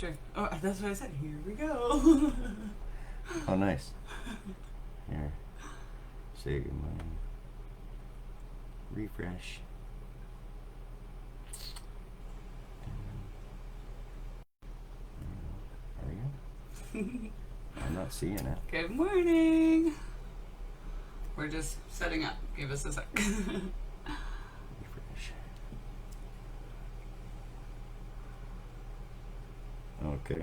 sure. Oh, that's what I said. Here we go. Oh, nice. Here. Say good morning. Refresh. There we go. I'm not seeing it. Good morning. We're just setting up. Give us a sec. Refresh. Okay.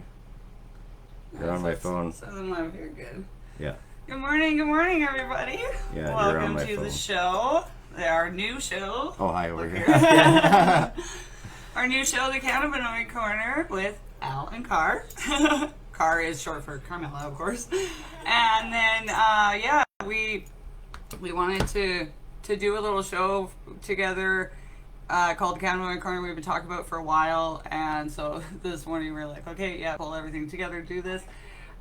You're on my phone. So then I'm here. Good. Yeah. Good morning, everybody. Yeah, welcome you're on my to phone. the show. Our new show. Oh, hi over here. Our new show, the Cannabinoid Corner, with Al and Car. Car is short for Carmela, of course. And then, yeah, we wanted to do a little show together called Cannabinoid Corner. We've been talking about it for a while, and so this morning we were like, okay, yeah, pull everything together, do this.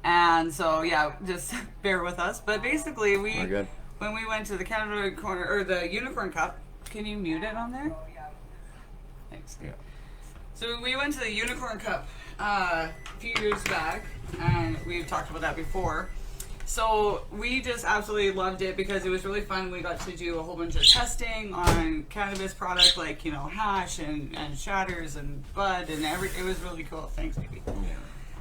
And so, yeah, just bear with us. But basically, We're good. when we went to the Cannabinoid Corner, or the Unicorn Cup, can you mute it on there? Thanks. Yeah. So we went to the Unicorn Cup a few years back, and we've talked about that before. So we just absolutely loved it because it was really fun. We got to do a whole bunch of testing on cannabis product, like, you know, hash and shatters and bud and everything. It was really cool. Thanks, baby. Yeah.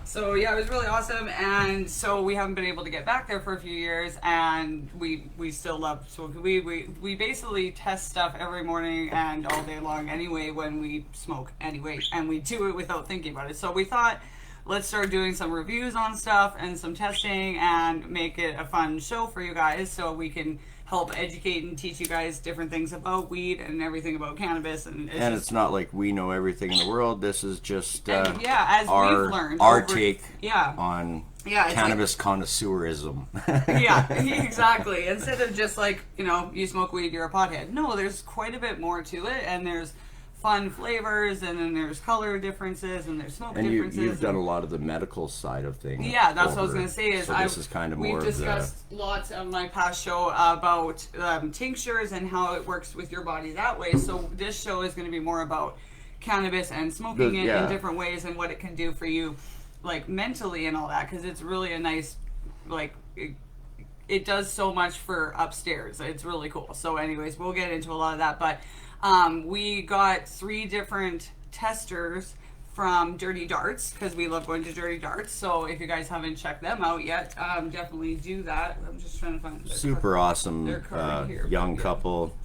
So yeah, it was really awesome, and so we haven't been able to get back there for a few years, and we still love smoking. We basically test stuff every morning and all day long anyway when we smoke anyway, and we do it without thinking about it. So we thought, let's start doing some reviews on stuff and some testing and make it a fun show for you guys so we can help educate and teach you guys different things about weed and everything about cannabis. And it's not like we know everything in the world. This is just and, yeah, as we've learned our over, take yeah. on yeah, cannabis connoisseurism. Yeah, exactly. Instead of just like, you know, you smoke weed, you're a pothead. No, there's quite a bit more to it, and there's fun flavors, and then there's color differences, and there's smoke And differences. you've done a lot of the medical side of things. Yeah, that's what I was going to say. Is so this is kind of more we've discussed lots on my past show about tinctures and how it works with your body that way. So this show is going to be more about cannabis and smoking it in different ways and what it can do for you, like mentally and all that, because it's really a nice, like, it does so much for upstairs. It's really cool. So anyways, we'll get into a lot of that, but we got 3 different testers from Dirty Dartz because we love going to Dirty Dartz. So if you guys haven't checked them out yet, definitely do that. I'm just trying to find super awesome here, young couple,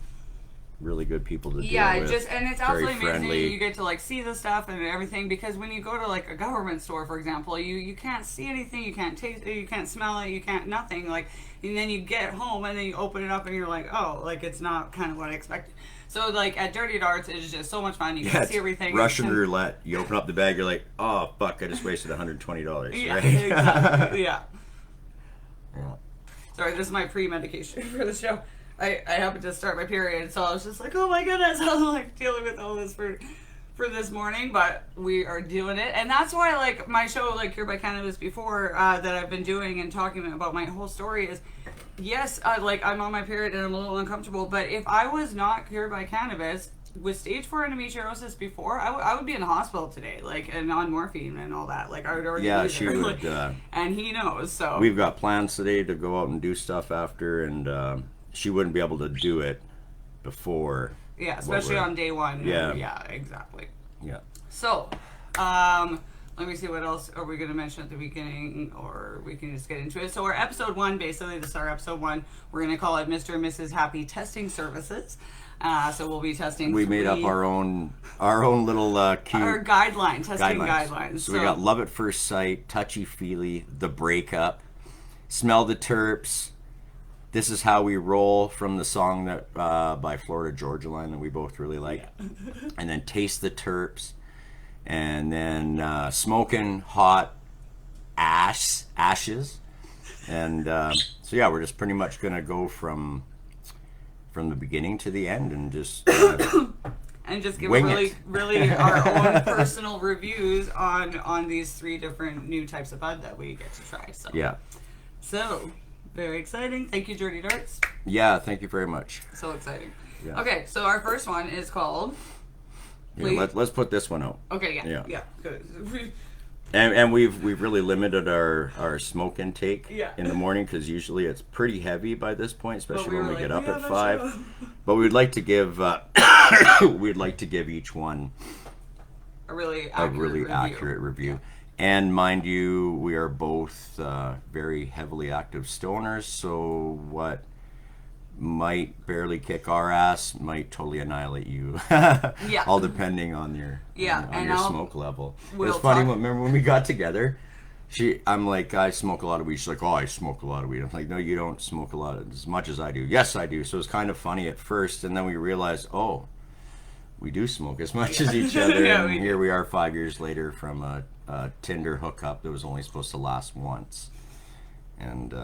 really good people to deal with. And it's very absolutely friendly. amazing. You get to like see the stuff and everything, because when you go to like a government store, for example, you can't see anything, you can't taste it, you can't smell it, you can't nothing. Like, and then you get home and then you open it up and you're like, oh, like it's not kind of what I expected. So like at Dirty Dartz, it's just so much fun. You can see everything. Russian roulette. You open up the bag, you're like, oh fuck, I just wasted $120. Yeah, right? exactly. Yeah. Yeah. Sorry, this is my pre-medication for the show. I happened to start my period, so I was just like, oh my goodness, I'm like dealing with all this for this morning, but we are doing it. And that's why, like, my show, like Cured by Cannabis before, that I've been doing and talking about my whole story is, yes, like, I'm on my period and I'm a little uncomfortable, but if I was not cured by cannabis with stage 4 endometriosis before, I would be in the hospital today, like, and on morphine and all that. Like, I would already be she there. would. And he knows, so. We've got plans today to go out and do stuff after, and she wouldn't be able to do it before. Yeah, especially on day 1. Yeah. Yeah, exactly. Yeah. So, let me see, what else are we going to mention at the beginning, or we can just get into it. So our episode 1, basically, this is our episode 1. We're going to call it Mr. and Mrs. Happy Testing Services. So we'll be testing. We made up our own little cute our testing guidelines. So we got love at first sight, touchy feely, the breakup, smell the terps. This is how we roll, from the song that by Florida Georgia Line that we both really like. Yeah. And then taste the terps, and then smoking hot ashes, and so yeah, we're just pretty much gonna go from the beginning to the end and just and just give really our own personal reviews on these 3 different new types of bud that we get to try. So yeah. So. Very exciting. Thank you, Dirty Dartz. Yeah, thank you very much. So exciting. Yeah. Okay, so our first one is called... Yeah, let's put this one out. Okay, yeah. Good. And we've really limited our smoke intake Yeah. in the morning, because usually it's pretty heavy by this point, especially when we get up at "Yeah, 5. that's But we'd like to give we'd like to give each one a really accurate review. And mind you, we are both very heavily active stoners, so what might barely kick our ass might totally annihilate you. Yeah. All depending on your on your smoke level. We'll It's funny. talk. Remember when we got together? I'm like, I smoke a lot of weed. She's like, oh, I smoke a lot of weed. I'm like, no, you don't smoke a lot as much as I do. Yes, I do. So it's kind of funny at first, and then we realized, oh, we do smoke as much as each other. Yeah, and here we are 5 years later from a Tinder hookup that was only supposed to last once, and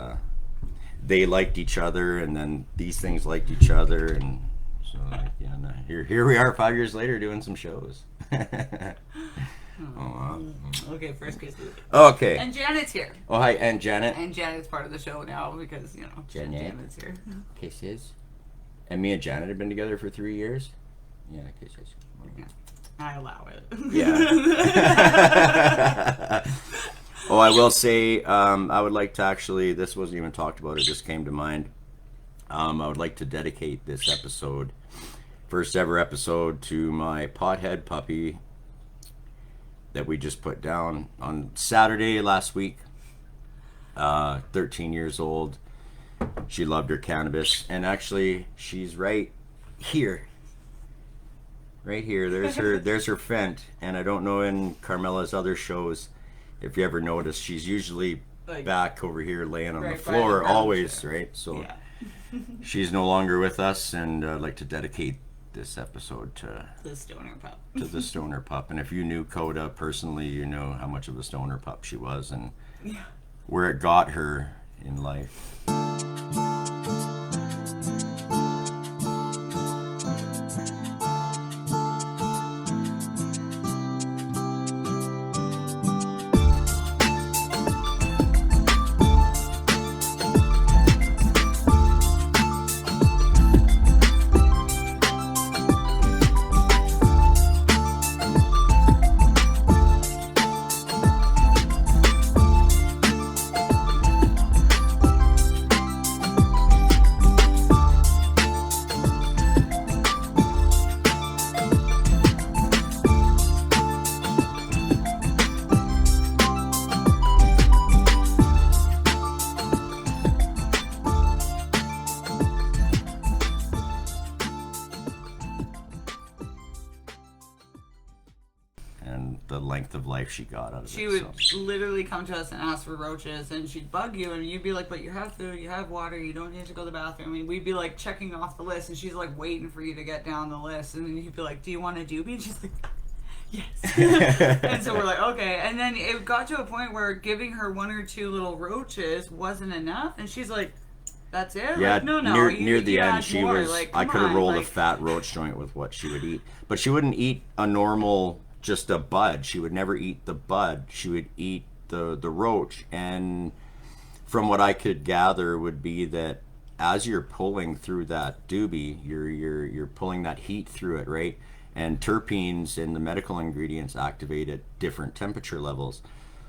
they liked each other, and then these things liked each other, and so no, here we are 5 years later doing some shows. Okay, first case. Okay. And Janet's here. Oh, hi, and Janet. And Janet's part of the show now because Janet's here. Kisses. And me and Janet have been together for 3 years. Yeah, kisses. Yeah. I allow it. Yeah. Oh, I will say, I would like to actually, this wasn't even talked about, it just came to mind. I would like to dedicate this episode, first ever episode, to my pothead puppy that we just put down on Saturday last week. 13 years old. She loved her cannabis, and actually, she's right here. Right here. There's her Fent, and I don't know in Carmela's other shows if you ever notice, she's usually back over here laying on the floor always, right? So yeah. She's no longer with us, and I'd like to dedicate this episode to the stoner pup. To the stoner pup. And if you knew KODA personally, you know how much of a stoner pup she was, and where it got her in life. The length of life she got out of it. She would literally come to us and ask for roaches, and she'd bug you, and you'd be like, but you have food, you have water, you don't need to go to the bathroom. And we'd be like checking off the list, and she's like waiting for you to get down the list, and then you'd be like, do you want a doobie? And she's like, yes. And so we're like, okay. And then it got to a point where giving her 1 or 2 little roaches wasn't enough, and she's like, that's it? Yeah, like, no, near the end, she more. was, like, I could have rolled like, a fat roach joint with what she would eat. But she wouldn't eat a normal, just a bud. She would never eat the bud. She would eat the roach. And from what I could gather would be that as you're pulling through that doobie, you're pulling that heat through it, right? And terpenes and the medical ingredients activate at different temperature levels.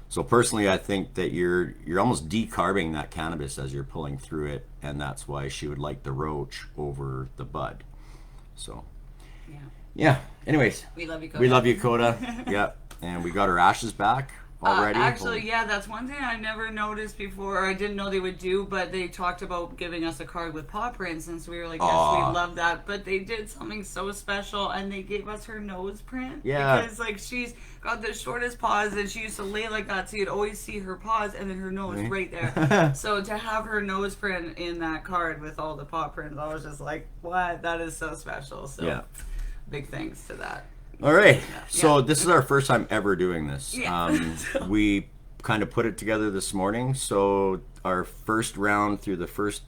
So personally, I think that you're almost decarbing that cannabis as you're pulling through it, and that's why she would like the roach over the bud. So yeah. Anyways, we love you, KODA. We love you, KODA. Yep. And we got her ashes back already. Actually, yeah, that's one thing I never noticed before. I didn't know they would do, but they talked about giving us a card with paw prints, and so we were like, yes, we love that. But they did something so special, and they gave us her nose print. Yeah. Because, like, she's got the shortest paws, and she used to lay like that, so you'd always see her paws, and then her nose right there. So to have her nose print in that card with all the paw prints, I was just like, what? That is so special. So yeah. Big thanks to that. All right. So this is our first time ever doing this. Yeah. We kind of put it together this morning. So our first round through the first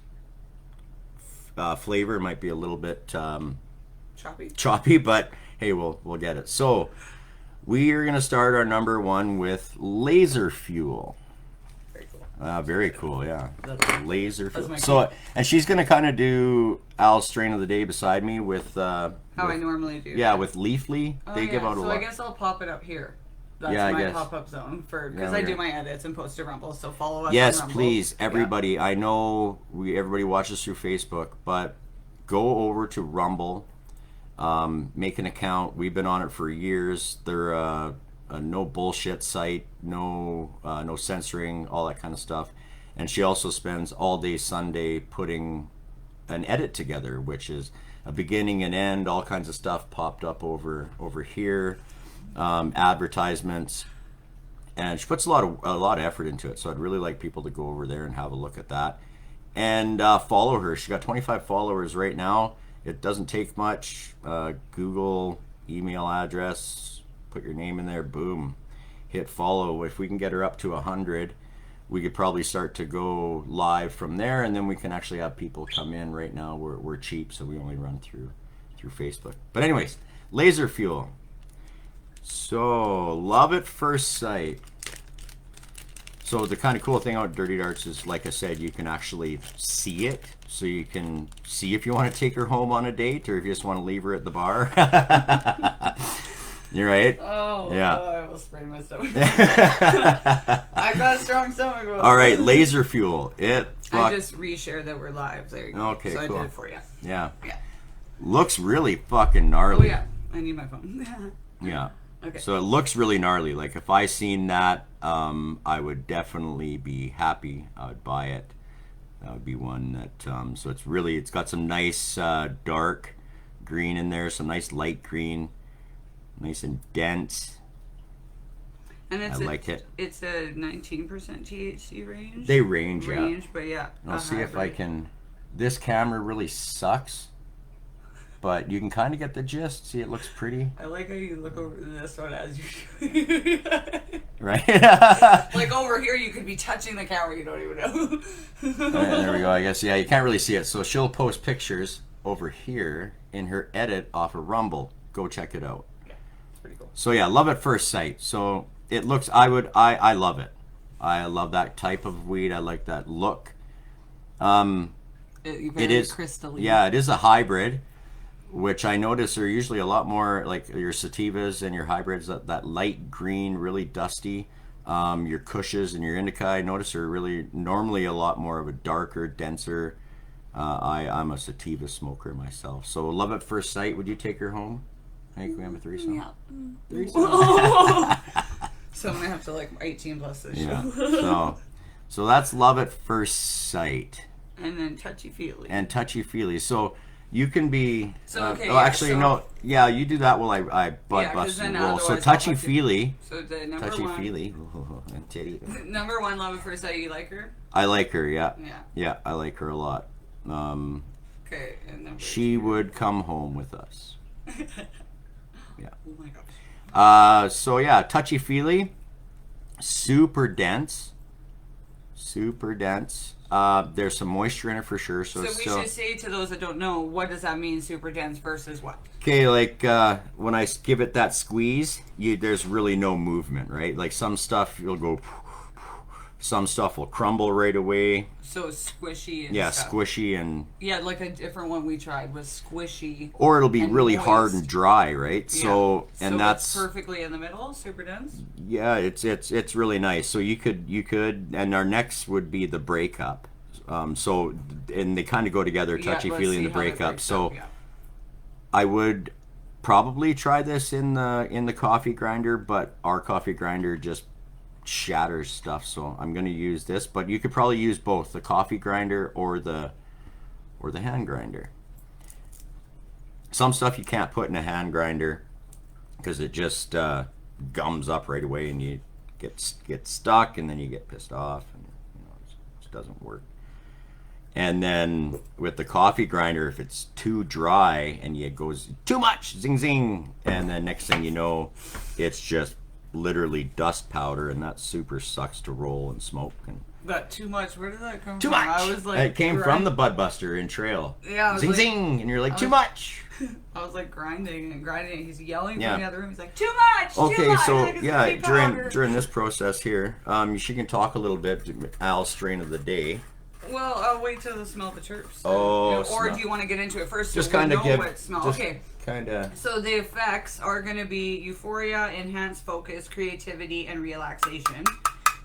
flavor might be a little bit choppy, but hey, we'll get it. So we are going to start our number 1 with laser fuel. Very cool, yeah. Laser fuel. So, and she's going to kind of do Al's strain of the day beside me with... How I normally do. Yeah, with Leafly. They give out a lot. So I guess I'll pop it up here. That's my pop-up zone because I do my edits and post to Rumble. So follow us. Yes, on Rumble. please, everybody. Yeah. I know everybody watches through Facebook, but go over to Rumble, make an account. We've been on it for years. They're a no bullshit site, no censoring, all that kind of stuff. And she also spends all day Sunday putting an edit together, which is a beginning and end, all kinds of stuff popped up over here, advertisements, and she puts a lot of effort into it. So I'd really like people to go over there and have a look at that, and follow her. She got 25 followers right now. It doesn't take much. Google email address, put your name in there, boom, hit follow. If we can get her up to 100, we could probably start to go live from there, and then we can actually have people come in. Right now we're cheap, so we only run through Facebook. But anyways, laser fuel. So love at first sight. So the kind of cool thing about Dirty Dartz is, like I said, you can actually see it. So you can see if you want to take her home on a date, or if you just want to leave her at the bar. You're right. Oh, yeah. I will spray my stomach. I got a strong stomach. All right, laser fuel. I just reshared that we're live. There you go. Okay, so cool. I did it for you. Yeah. Looks really fucking gnarly. Oh yeah, I need my phone. Yeah. Okay. So it looks really gnarly. Like if I seen that, I would definitely be happy. I would buy it. That would be one that. So it's got some nice dark green in there, some nice light green. Nice and dense. And I like it. It's a 19% THC range. They range, but yeah. I'll see if I can. This camera really sucks, but you can kind of get the gist. See, it looks pretty. I like how you look over this one as you right? Like over here, you could be touching the camera, you don't even know. Right, there we go. I guess, yeah, you can't really see it. So she'll post pictures over here in her edit off of Rumble. Go check it out. Pretty cool. So yeah, love at first sight. So it looks, I love it. I love that type of weed. I like that look. It is crystalline. Yeah, it is a hybrid, which I notice are usually a lot more like your sativas and your hybrids, that light green, really dusty. Your kushes and your indica, I notice, are really normally a lot more of a darker, denser. I'm a sativa smoker myself. So love at first sight. Would you take her home? I think we have a threesome. Yeah. Threesome. So I'm gonna have to like 18 plus this Yeah. show. So that's love at first sight. And then touchy feely. And touchy feely. So you can be. So okay. No. Yeah, you do that while I bust and roll. So touchy feely. So the number touchy one. Feely. And titty. Number one, love at first sight. You like her? I like her. Yeah. Yeah. Yeah, I like her a lot. Okay. And number she two. would come home with us. Yeah. Oh my gosh. So yeah, touchy feely, super dense. There's some moisture in it for sure. So we should say to those that don't know, what does that mean, super dense versus what? Okay, like when I give it that squeeze, there's really no movement, right? Like some stuff you'll go, some stuff will crumble right away. So squishy and stuff. Squishy and... Yeah, like a different one we tried was squishy. Or it'll be really moist. hard and dry, right? Yeah. So that's... It's perfectly in the middle, super dense? Yeah, it's really nice. So you could, and our next would be the breakup. And they kind of go together, touchy-feely and the breakup. So I would probably try this in the coffee grinder, but our coffee grinder just shatters stuff, so I'm going to use this, but you could probably use both the coffee grinder or the hand grinder. Some stuff you can't put in a hand grinder because it just gums up right away and you get stuck and then you get pissed off and it just doesn't work. And then with the coffee grinder, if it's too dry and it goes too much, zing zing, and then next thing you know, it's just literally dust powder, and that super sucks to roll and smoke. And that too much, where did that come too from? much. I was like, it came from the Budbuster in Trail. Yeah, zing zing, and you're like, too much. I was like grinding and grinding. He's yelling Yeah. from the other room. He's like, too much. Okay, too much. so Like, yeah, powder. during this process here, she can talk a little bit. Al's strain of the day. Well, I'll wait till to smell the terps. Oh, or do you want to get into it first? Just so kind of give. What smell? Just okay. Kind of. So the effects are going to be euphoria, enhanced focus, creativity, and relaxation.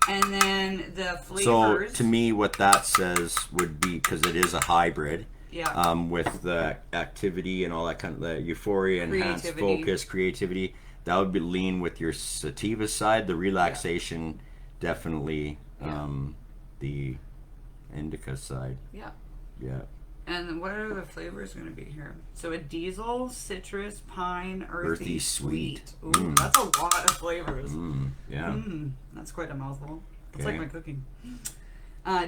And then the flavors. So to me, what that says would be, because it is a hybrid. Yeah. With the activity and all that kind of the euphoria, enhanced focus, creativity, that would be lean with your sativa side. The relaxation, definitely, the indica side. Yeah. Yeah. And what are the flavors going to be here? So a diesel, citrus, pine, earthy sweet. Ooh, that's a lot of flavors. Yeah. That's quite a mouthful. It's like my cooking.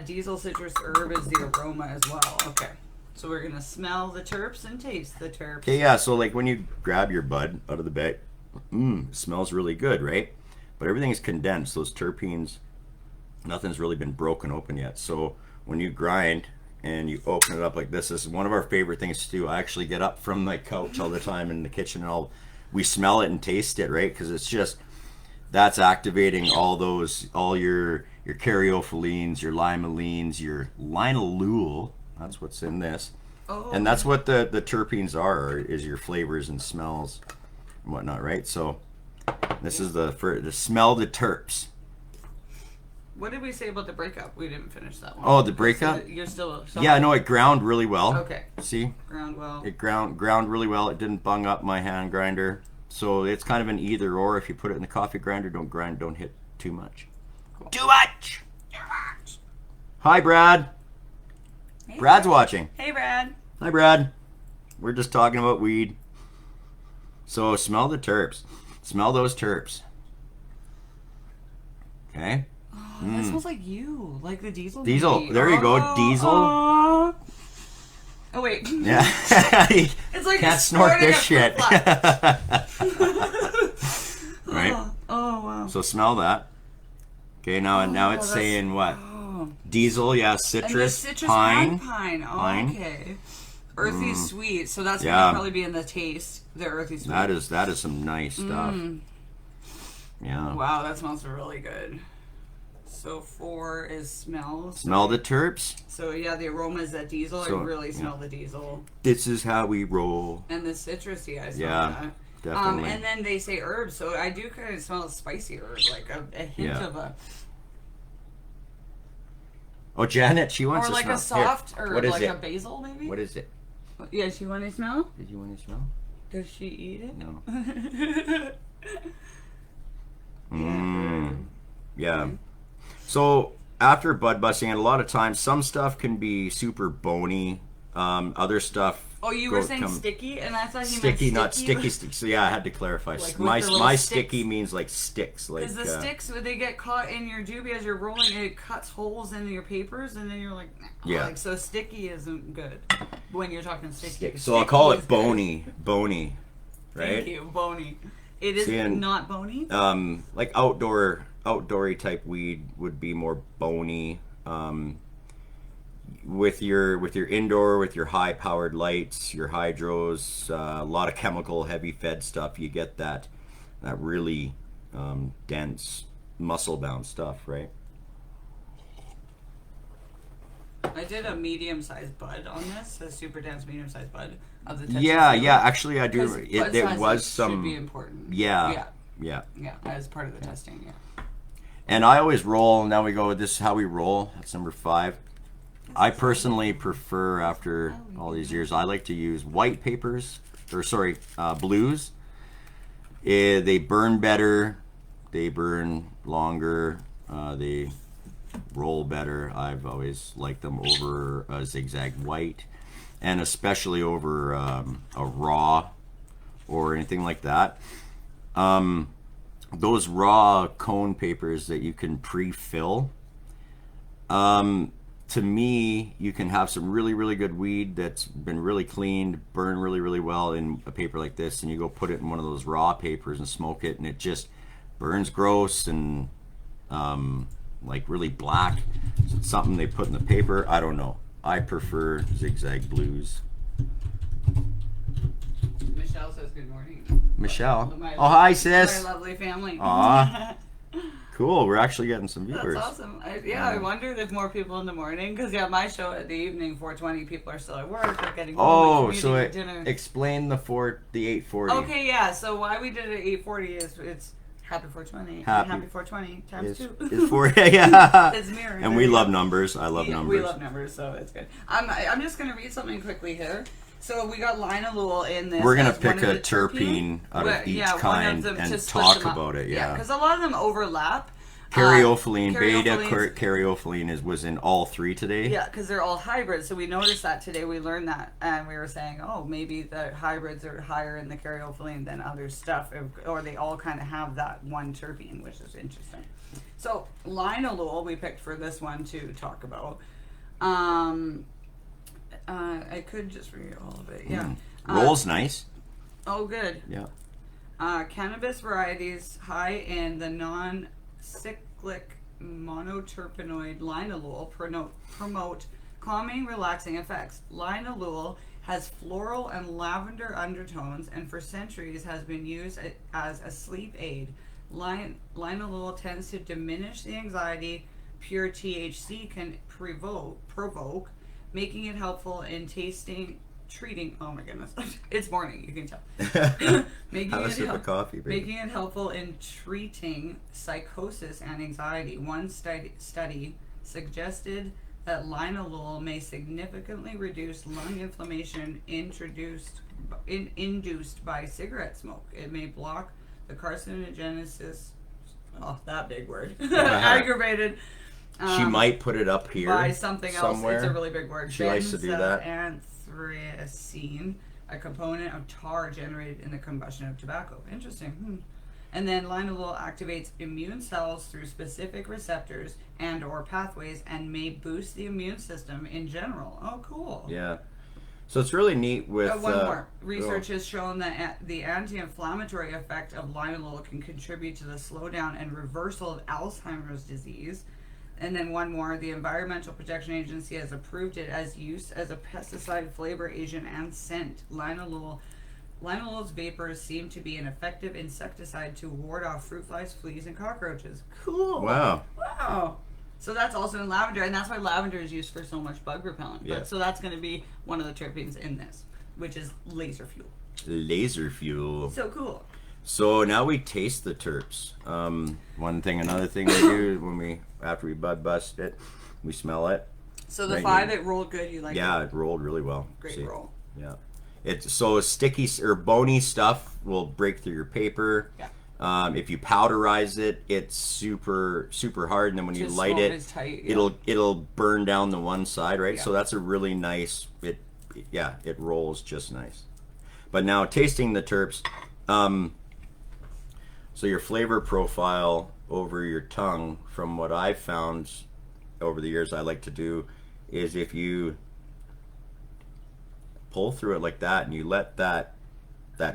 Diesel, citrus, herb is the aroma as well. Okay. So we're going to smell the terps and taste the terps. Okay, yeah. So like when you grab your bud out of the bag, smells really good, right? But everything's condensed. Those terpenes, nothing's really been broken open yet. So when you grind and you open it up like this is one of our favorite things to do. I actually get up from my couch all the time in the kitchen and we smell it and taste it, right? Because it's just, that's activating all your caryophyllines, your limonene, your linalool. That's what's in this. Oh. And that's what the terpenes are, is your flavors and smells and whatnot, right? So this is the smell the terps. What did we say about the breakup? We didn't finish that one. Oh, the breakup? You're still... Yeah, no, it ground really well. Okay. See? Ground well. It ground really well. It didn't bung up my hand grinder. So it's kind of an either or. If you put it in the coffee grinder, don't hit too much. Cool. Too much! Hi, Brad. Hey, Brad's watching. Hey, Brad. Hi, Brad. We're just talking about weed. So smell the terps. Smell those terps. Okay? That smells like you, like the diesel. Diesel, there you go, diesel. Oh wait. Yeah. It's like can't snort this shit. Right. Oh wow. So smell that. Okay, now it's saying what? Diesel, yeah, citrus, pine. Pine. Okay. Earthy sweet. So that's gonna probably be in the taste. The earthy sweet. That is some nice stuff. Yeah. Wow, that smells really good. So 4 is smell. Smell the terps. So yeah, the aroma is that diesel. I really smell the diesel. This is how we roll. And the citrusy, I smell that. Definitely. And then they say herbs, so I do kind of smell a spicy herb, like a hint of a... Oh, Janet, she wants to smell. Or like a soft herb, what is like it? a basil, maybe? What is it? Yeah, she want to smell? Did you want to smell? Does she eat it? No. Yeah. So after bud busting, and a lot of times some stuff can be super bony. Other stuff. Oh, you were saying sticky, and I thought you meant sticky, not sticky. So yeah, I had to clarify. Like my sticky means like sticks. Like because the sticks, when they get caught in your doobie as you're rolling, it cuts holes in your papers, and then you're like, like so sticky isn't good when you're talking sticky. So I'll call it bony, right? Thank you, bony. It is not bony. Like outdoory type weed would be more bony. With your indoor, with your high powered lights, your hydros, a lot of chemical heavy fed stuff, you get that really dense muscle bound stuff, right? I did a medium sized bud on this, a super dense medium sized bud of the yeah, actually I do. It was some should be important. Yeah, as part of the testing. Yeah. And I always roll. Now we go. This is how we roll. That's number 5. I personally prefer, after all these years, I like to use white papers, blues. They burn better, they burn longer, they roll better. I've always liked them over a zigzag white, and especially over a raw or anything like that. Those raw cone papers that you can pre-fill, to me, you can have some really, really good weed that's been really cleaned, burn really, really well in a paper like this, and you go put it in one of those raw papers and smoke it, and it just burns gross and like really black. It's something they put in the paper. I don't know. I prefer zigzag blues. Michelle says good morning. Michelle. Oh, hi, sis. My lovely family. Aw. Cool. We're actually getting some viewers. That's awesome. I wondered if more people in the morning, because my show at the evening, 4:20, people are still at work or getting home. So dinner. Explain the 8:40. Okay, yeah. So why we did it at 8:40 is it's happy 420. Happy 420 times 2. It's 4. Yeah. It's mirrored. And we love numbers. I love numbers. We love numbers, so it's good. I'm just gonna read something quickly here. So we got linalool in this. We're gonna pick a terpene out of each kind and talk about it. Yeah, because a lot of them overlap. Caryophyllene, beta caryophyllene was in all 3 today. Yeah, because they're all hybrids. So we noticed that today. We learned that, and we were saying, oh, maybe the hybrids are higher in the caryophyllene than other stuff, or they all kind of have that one terpene, which is interesting. So linalool we picked for this one to talk about. I could just read all of it. Yeah. Roll's nice. Oh, good. Yeah. Cannabis varieties high in the non-cyclic monoterpenoid linalool promote calming, relaxing effects. Linalool has floral and lavender undertones, and for centuries has been used as a sleep aid. Linalool tends to diminish the anxiety pure THC can provoke, making it helpful in treating. Oh my goodness, it's morning. You can tell. Have a sip of coffee, baby. Making it helpful in treating psychosis and anxiety. One study suggested that linalool may significantly reduce lung inflammation induced by cigarette smoke. It may block the carcinogenesis. Oh, that big word. Aggravated. She might put it up here by something somewhere. Else. It's a really big word. She likes to do that. Anthracene, a component of tar generated in the combustion of tobacco. Interesting. And then linalool activates immune cells through specific receptors and or pathways and may boost the immune system in general. Oh, cool. Yeah. So it's really neat with... one more. Research has shown that the anti-inflammatory effect of linalool can contribute to the slowdown and reversal of Alzheimer's disease. And then one more, the Environmental Protection Agency has approved it as use as a pesticide flavor agent and scent. Linalool's vapors seem to be an effective insecticide to ward off fruit flies, fleas, and cockroaches. Cool. Wow. So that's also in lavender, and that's why lavender is used for so much bug repellent. Yeah. So that's going to be one of the terpenes in this, which is laser fuel. Laser fuel. So cool. So now we taste the terps. Another thing we do after we bud bust it, we smell it. So the 5, it rolled good. You like it? Yeah, it rolled really well. Great roll. Yeah, it's so sticky or bony stuff will break through your paper. Yeah. If you powderize it, it's super hard, and then when you light it, tight, it'll burn down the one side, right? Yeah. So that's a really nice. It rolls just nice. But now tasting the terps. So your flavor profile over your tongue, from what I've found over the years I like to do, is if you pull through it like that and you let that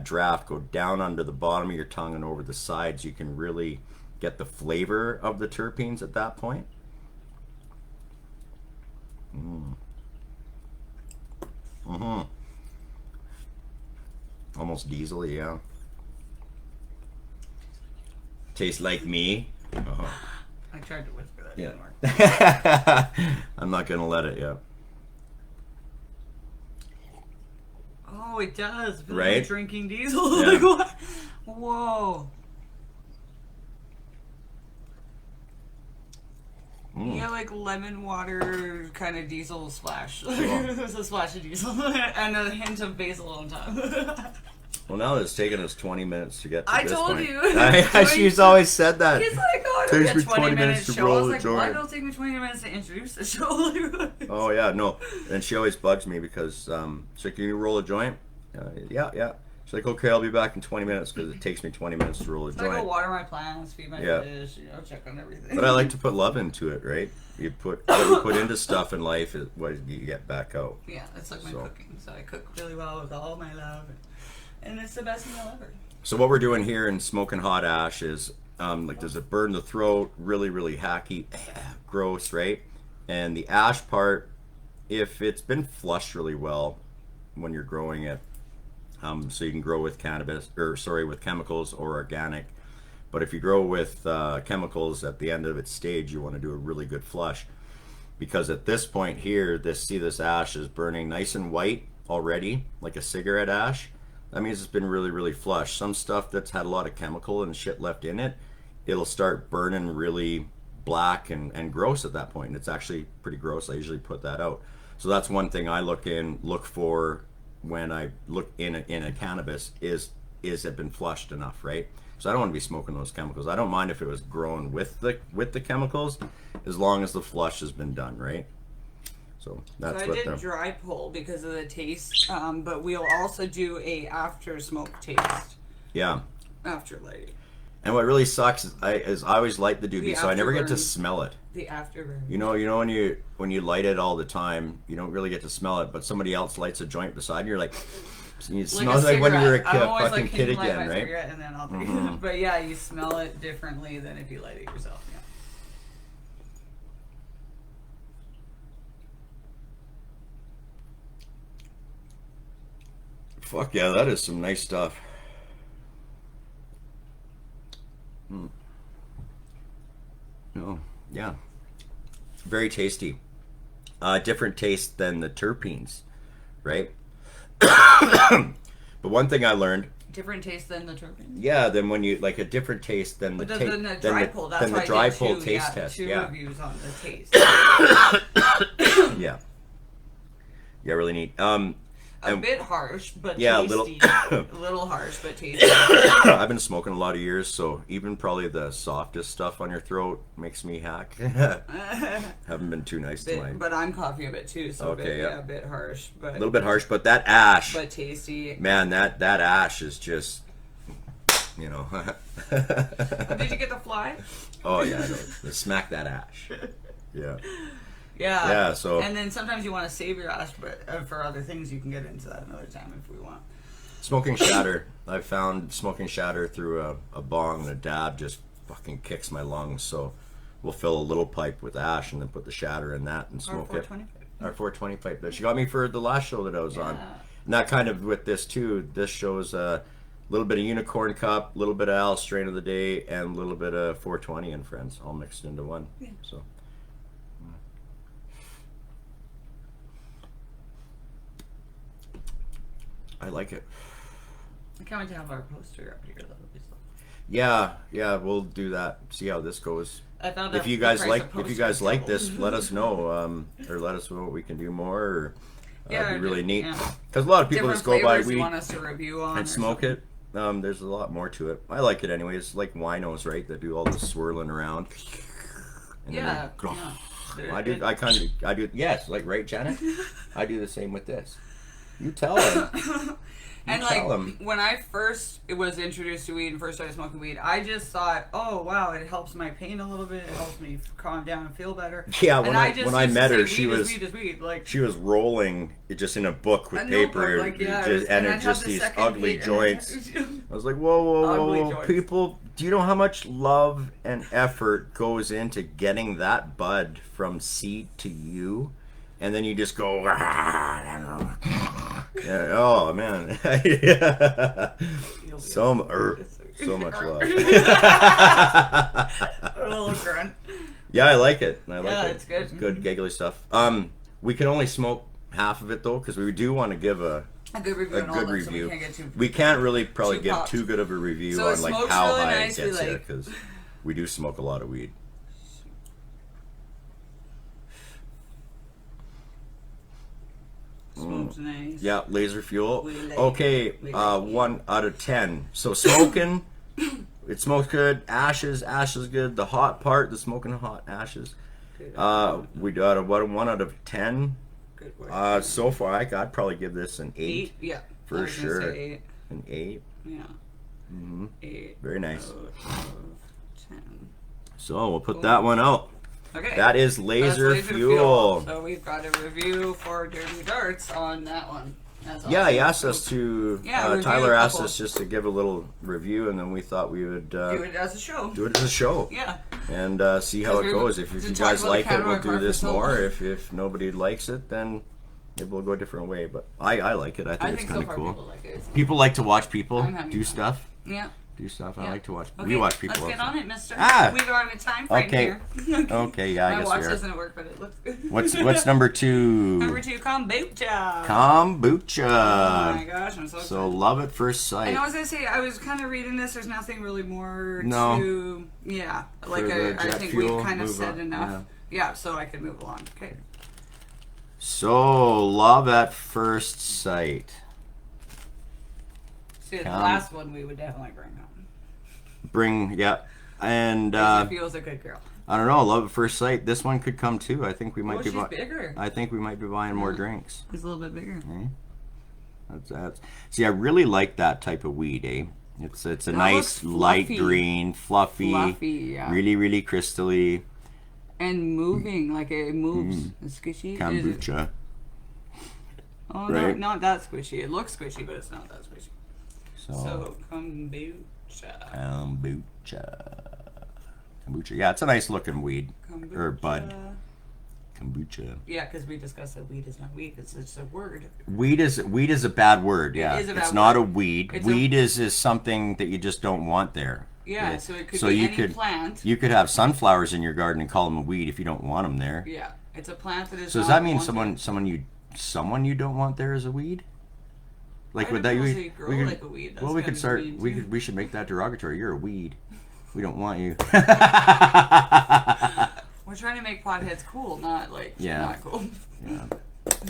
draft go down under the bottom of your tongue and over the sides, you can really get the flavor of the terpenes at that point. Almost diesel-y, yeah. Tastes like me. I tried to whisper that. Yeah. I'm not gonna let it yet. Oh, it does. Feel Right? like drinking diesel. Yeah. Like, what? Whoa. You get like lemon water kind of diesel splash. There's a splash of diesel and a hint of basil on top. Well, now it's taken us 20 minutes to get to I this told point. you. She's always said that. He's like, oh, it'll Takes be a me 20 minutes to show. roll I was the like, joint. why don't it take me 20 minutes to introduce the show? Oh, yeah, no. And she always bugs me because she's like, can you roll a joint? Yeah. She's like, okay, I'll be back in 20 minutes because it takes me 20 minutes to roll a joint. I go water my plants, feed my fish, check on everything. But I like to put love into it, right? What you put into stuff in life is what you get back out. Yeah, it's like my cooking. So I cook really well with all my love. And it's the best meal ever. So what we're doing here in Smoking Hot Ash is, does it burn the throat, really, really hacky, gross, right? And the ash part, if it's been flushed really well when you're growing it, so you can grow with with chemicals or organic, But if you grow with chemicals at the end of its stage, you want to do a really good flush, because at this point here, this ash is burning nice and white already, like a cigarette ash. That means it's been really, really flush. Some stuff that's had a lot of chemical and shit left in it, it'll start burning really black and gross at that point. It's actually pretty gross. I usually put that out. So that's one thing I look for when I look in a cannabis is it been flushed enough, right? So I don't want to be smoking those chemicals. I don't mind if it was grown with the chemicals, as long as the flush has been done, right? So that's what I did dry pull because of the taste, but we'll also do a after smoke taste. Yeah. After lighting. And what really sucks is I always light the doobie, so I never get to smell it. The afterburn. You know when you light it all the time, you don't really get to smell it, but somebody else lights a joint beside you, you're like, it smells like when you were a fucking kid again, right? And then I'll take it. But yeah, you smell it differently than if you light it yourself. Yeah. Fuck yeah, that is some nice stuff. Oh, yeah. Very tasty. Different taste than the terpenes, right? But one thing I learned. Different taste than the terpenes? Yeah, than when you, like a different taste than the dry pull. That's why the dry I pull did taste test. Two reviews on the taste. Yeah. Yeah, really neat. A bit harsh, but yeah, tasty. A little harsh, but tasty. I've been smoking a lot of years, so even probably the softest stuff on your throat makes me hack. Haven't been too nice to mine. But I'm coughing a bit too, so okay, a bit harsh. But a little bit harsh, but that ash. But tasty. Man, that ash is just, you know. Did you get the fly? Oh yeah, smack that ash. Yeah. Yeah. Yeah. So. And then sometimes you want to save your ash, but for other things you can get into that another time if we want. Smoking shatter. I found smoking shatter through a bong and a dab just fucking kicks my lungs. So we'll fill a little pipe with ash and then put the shatter in that and smoke it. Our 420 pipe that she got me for the last show that I was on. And that kind of with this too. This shows a little bit of unicorn cup, a little bit of Al strain of the day, and a little bit of 420 and friends, all mixed into one. Yeah. So. I like it. I can't wait to have our poster up here. Yeah, we'll do that. See how this goes. If you guys like this, let us know, or let us know what we can do more. Or, it'd be really neat. Because a lot of people just go by weed want us to review on and smoke it. There's a lot more to it. I like it anyway. It's like winos, right? That do all the swirling around. And I do. Yes, like right, Janet. I do the same with this. You tell them. And like when I first was introduced to weed and first started smoking weed, I just thought, oh wow, it helps my pain a little bit. It helps me calm down and feel better. Yeah, when I met her, she was rolling it just in a book with paper, and just these ugly joints. I was like, whoa, people, do you know how much love and effort goes into getting that bud from seed to you? And then you just go, oh man, so much love. A little grunt. Yeah, I like it. It's good. It's good giggly stuff. We can only smoke half of it though, because we do want to give a good review. So we can't really probably give too good of a review on like how really high nice. it gets here, because we do smoke a lot of weed. Smoke's nice. Yeah, laser fuel. Okay, 1 out of 10. So smoking, it smokes good. Ash is good. The hot part, the smoking hot ashes. We got a 1 out of 10. Good work. So far, I'd probably give this an 8. Yeah, for sure. 8. An 8. Yeah. 8. Very nice. 10. So we'll put that one out. Okay. That is laser fuel. So we've got a review for Dirty Darts on that one. That's awesome. Yeah, he asked us to. Tyler asked us just to give a little review, and then we thought we would do it as a show. Yeah. And see how it goes. If you guys like it, we'll do this more. If nobody likes it, then maybe we'll go a different way. But I like it. I think it's kind of cool. People like it. People like to watch people do stuff. Yeah. do stuff. I Yeah. like to watch. Okay, We watch people. let's get on it, mister. Ah! We've got a time frame Okay. here. Okay, yeah, I My guess watch we are. doesn't work, but it looks good. What's number 2? Number 2, kombucha. Kombucha. Oh my gosh, I'm so excited. So love at first sight. And I was gonna say, I was kind of reading this. There's nothing really more No. to, like the I jet think fuel, we've kind of move said on, enough. Yeah, so I can move along. Okay. So love at first sight. See, the last one we would definitely bring home. And She feels a good girl. I don't know, love at first sight. This one could come too. I think we might Oh, be. she's bigger. I think we might be buying more drinks. She's a little bit bigger. That's. See, I really like that type of weed. It's a That nice looks light fluffy. green, fluffy, Yeah. really really crystally. And moving, like it moves. It's squishy. Kombucha. Oh, Right? no, not that squishy. It looks squishy, but it's not that squishy. So So, kombucha. Kombucha. Yeah, it's a nice looking weed. Kombucha. Or bud. Kombucha. Yeah, because we discussed that weed is not weed. It's just a word. Weed is a bad word. Yeah, is a bad it's not word. a weed. It's Weed is something that you just don't want there. Yeah, so it could be any plant. You could have sunflowers in your garden and call them a weed if you don't want them there. Yeah, it's a plant that is. So does that mean someone you don't want there is a weed? Like I would don't that know, we? say grow We could, like a weed. That's well, we kind could of start. mean, We too. we should make that derogatory. You're a weed. We don't want you. We're trying to make potheads cool, not like not cool. Yeah.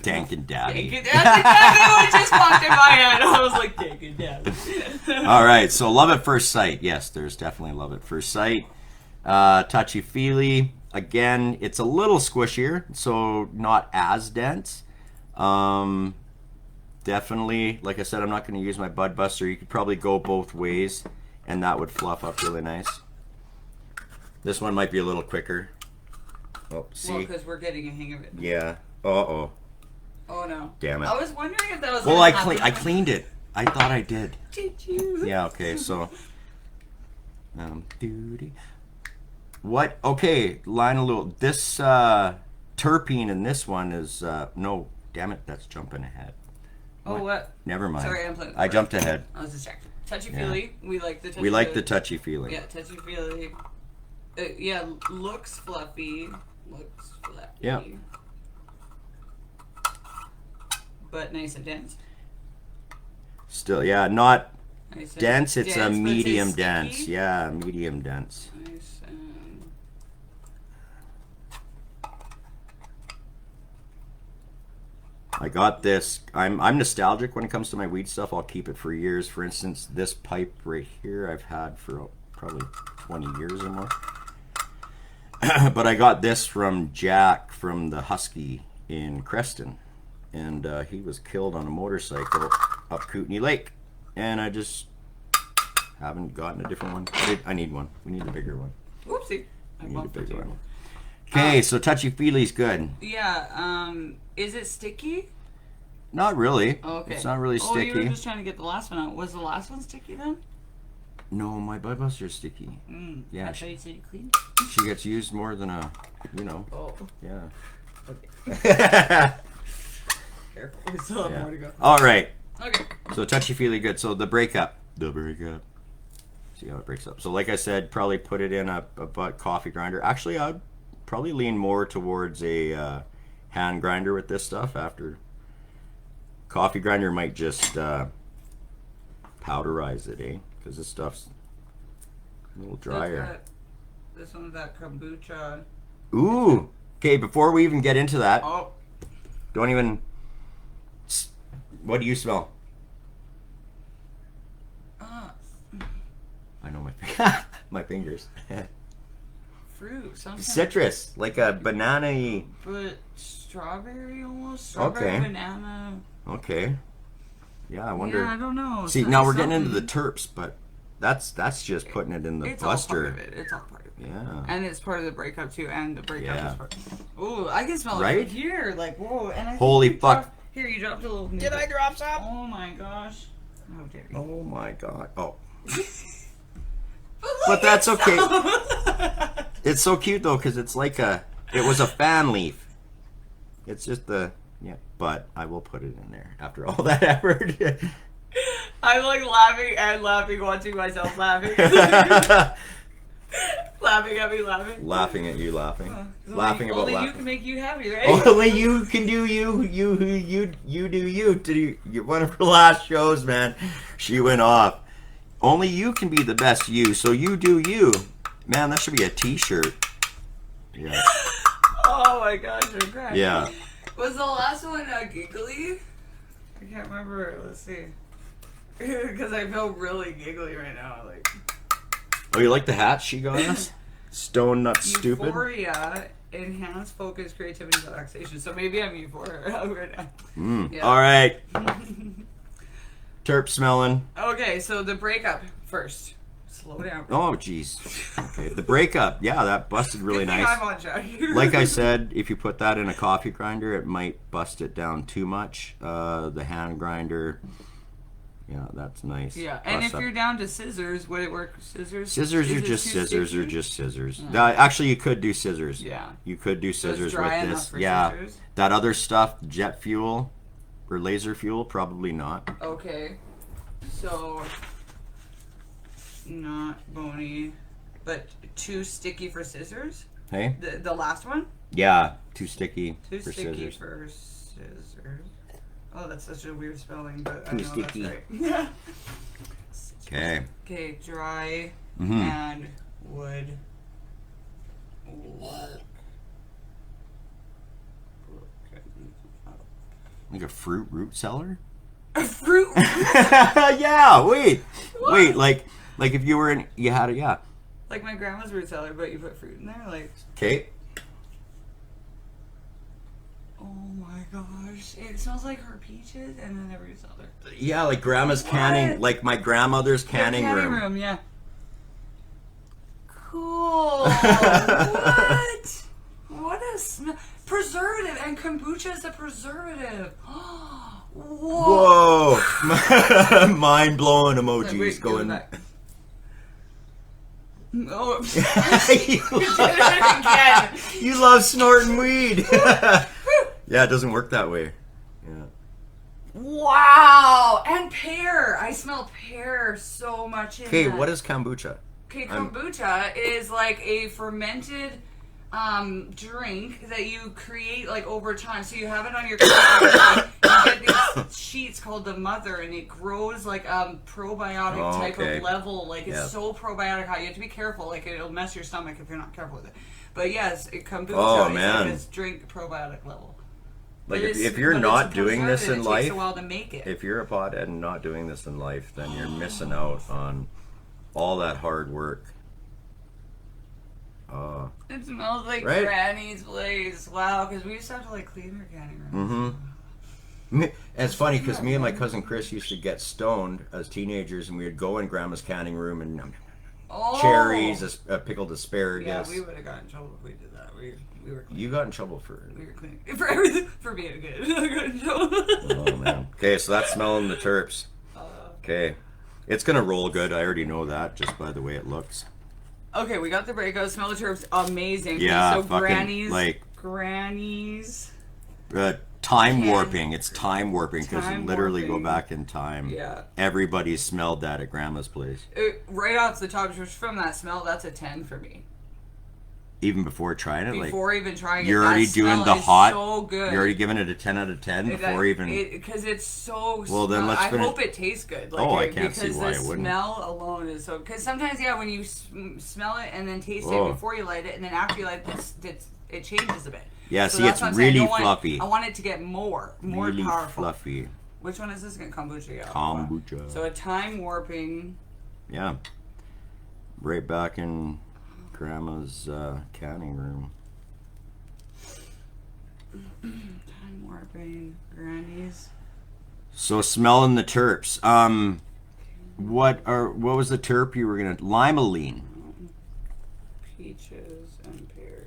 Dank and daddy. That's exactly what just popped in my head. I was like, dank and daddy. All right, so love at first sight. Yes, there's definitely love at first sight. Touchy feely. Again, it's a little squishier, so not as dense. Definitely, like I said, I'm not going to use my bud buster. You could probably go both ways, and that would fluff up really nice. This one might be a little quicker. Oh, see? Well, because we're getting a hang of it. Yeah. Uh-oh. Oh, no. Damn it. I was wondering if that was Well, gonna I happen. cleaned it. I thought I did. Did you? Yeah, okay, so duty. What? Okay, line a little. This terpene in this one is no, damn it, that's jumping ahead. Oh, what? Never mind. Sorry, I'm playing. I jumped ahead. I was distracted. Touchy-feely. We like the touchy-feely. We like the touchy feeling. Yeah, touchy-feely. Yeah, looks fluffy. Looks fluffy. Yeah. But nice and dense. Still, yeah, not Nice and dense. It's a but medium sticky. dense. Yeah, medium dense. Nice and... I got this. I'm nostalgic when it comes to my weed stuff. I'll keep it for years. For instance, this pipe right here I've had for probably 20 years or more. But I got this from Jack from the Husky in Creston. And he was killed on a motorcycle up Kootenay Lake. And I just haven't gotten a different one. I need one. We need a bigger one. Whoopsie. I We need a bumped the bigger table. one. Okay, so touchy-feely's good. Yeah, is it sticky? Not really. Oh, okay. It's not really Oh, you were sticky. just trying to get the last one out. Was the last one sticky then? No, my bud buster's sticky. Yeah, I thought you said clean. she gets used more than a, Oh, yeah. okay. Careful. We still have Yeah. more to go. All right. Okay. So touchy-feely good. So the breakup. See how it breaks up. So like I said, probably put it in a coffee grinder. Actually, I'd probably lean more towards a hand grinder with this stuff. After coffee grinder might just powderize it, because this stuff's a little drier. This one's that kombucha. Ooh. Okay, before we even get into that, Oh, don't even. What do you smell? I know my fingers. fruit. Sometimes. Citrus, like a banana-y. But strawberry almost. Strawberry, Okay. banana. Okay. Yeah, I wonder. Yeah, I don't know. See, It's now like we're getting into the something. terps, but that's just putting it in the It's all buster. part of it. It's all part of it. Yeah. And it's part of the breakup too, and the breakup Yeah. is part. Ooh, I can smell it Right? right here. Like whoa, and I think Holy you fuck. Here, you dropped a little. Did I drop some? Oh my gosh. How dare you? Oh my god. Oh. But that's okay. It's so cute though, because it's like it was a fan leaf. It's just but I will put it in there after all that effort. I'm like laughing and laughing, watching myself laughing. Laughing at me laughing. Laughing at you laughing. Laughing about only laughing. you can make you happy, right? Only you can do you do you. To one of her last shows, man, she went off. Only you can be the best you, so you do you. Man, that should be a t-shirt. Yeah. Oh my gosh, I'm crying. Yeah. Was the last one giggly? I can't remember. Let's see. Because I feel really giggly right now. Like. Oh, you like the hat she got us? Stone Not Stupid? Euphoria, enhanced focus, creativity, relaxation. So maybe I'm euphoria right now. Yeah. All right. Terp smelling. Okay, so the breakup first. Slow down. Oh, jeez. Okay, the breakup. Yeah, that busted really nice. I'm on track here. Like I said, if you put that in a coffee grinder, it might bust it down too much. The hand grinder, yeah, that's nice. Yeah, and if you're down to scissors, would it work? Scissors? Scissors are just scissors. Or just scissors. Actually, you could do scissors. Yeah. You could do scissors so with this. Yeah. Scissors? That other stuff, jet fuel or laser fuel, probably not. Okay. So, not bony, but too sticky for scissors? Hey? The last one? Yeah, too sticky for scissors. Too sticky scissors. for scissors. Oh, that's such a weird spelling, but too I know sticky. That's right. Okay. Okay, dry and wood. Like a fruit root cellar? A fruit? Yeah, wait. What? Wait, like if you were in, you had it, yeah. Like my grandma's root cellar, but you put fruit in there, like. Okay. Oh my gosh. It smells like her peaches and then every cellar. Yeah, like grandma's canning, like my grandmother's canning room. Yeah. Cool. What? What a smell. Preservative, and kombucha is a preservative. Whoa. Mind blowing emojis wait, going. Oh. You love snorting weed. Yeah, it doesn't work that way. Yeah. Wow. And pear. I smell pear so much in Okay, that. what is kombucha? Okay, kombucha is like a fermented drink that you create like over time. So you have it on your counter. You get these sheets called the mother, and it grows like probiotic type of level. Like it's so probiotic high. You have to be careful. Like it'll mess your stomach if you're not careful with it. But yes, kombucha is like this drink probiotic level. Like if you're not doing this in life, it takes a while to make it. If you're a pothead and not doing this in life, then you're missing out on all that hard work. It smells like Granny's place. Wow, because we used to have to like clean her canning room. Mm-hmm. It's funny because me and my cousin Chris used to get stoned as teenagers, and we would go in Grandma's canning room and cherries, pickled asparagus. Yeah, we would have gotten in trouble if we did that. We were clean. You got in trouble for we were clean for everything, for being good. I got in trouble. Oh man. Okay, so that's smelling the terps. Okay, it's gonna roll good. I already know that just by the way it looks. Okay, we got the breakout. Smell the terps, amazing. Yeah, so fucking, Granny's. Time warping. It's time warping because you literally go back in time. Yeah. Everybody smelled that at Grandma's place. Right off the top, just from that smell, that's a 10 for me. Even before trying it, before even trying it, you're already doing the hot. So good. You're already giving it a 10 out of 10 before even. Because it's so. Well, then let's. I hope it tastes good. Like, I can't see why it wouldn't. Because the smell alone is so. Because sometimes, when you smell it and then taste it before you light it, and then after you light it, it changes a bit. Yeah, so see, it's really fluffy. I want it to get more really powerful. Fluffy. Which one is this? Kombucha. Yeah. Kombucha. So a time warping. Yeah. Right back in Grandma's canning room. Time warping, Granny's. So smelling the terps. What was the terp you were gonna? Limonene. Peaches and pears.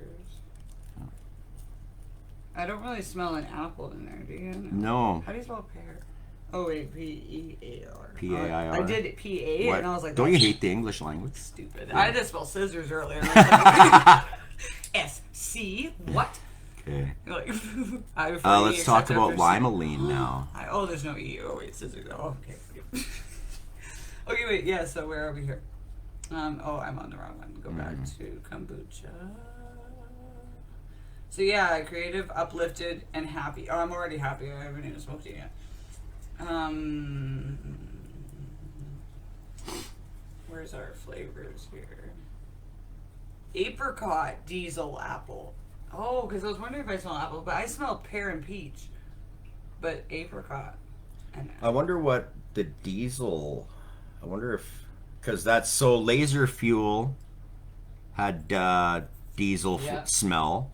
I don't really smell an apple in there, do you? No. How do you spell pear? Oh wait, P-E-A-R. P-A-I-R. I did it P-A, and I was like, don't you hate the English language? Stupid. Yeah. I had to spell scissors earlier. S-C, what? Okay. Like, let's talk about limonene now. There's no E. Oh wait, scissors. Oh, okay. Okay, wait. Yeah. So where are we here? Oh, I'm on the wrong one. Go back to kombucha. So yeah, creative, uplifted, and happy. Oh, I'm already happy. I haven't even smoked it yet. Where's our flavors here? Apricot, diesel, apple. Oh, because I was wondering if I smell apple, but I smell pear and peach. But apricot and apple. I wonder what the diesel. I wonder if because that's so laser fuel had diesel smell.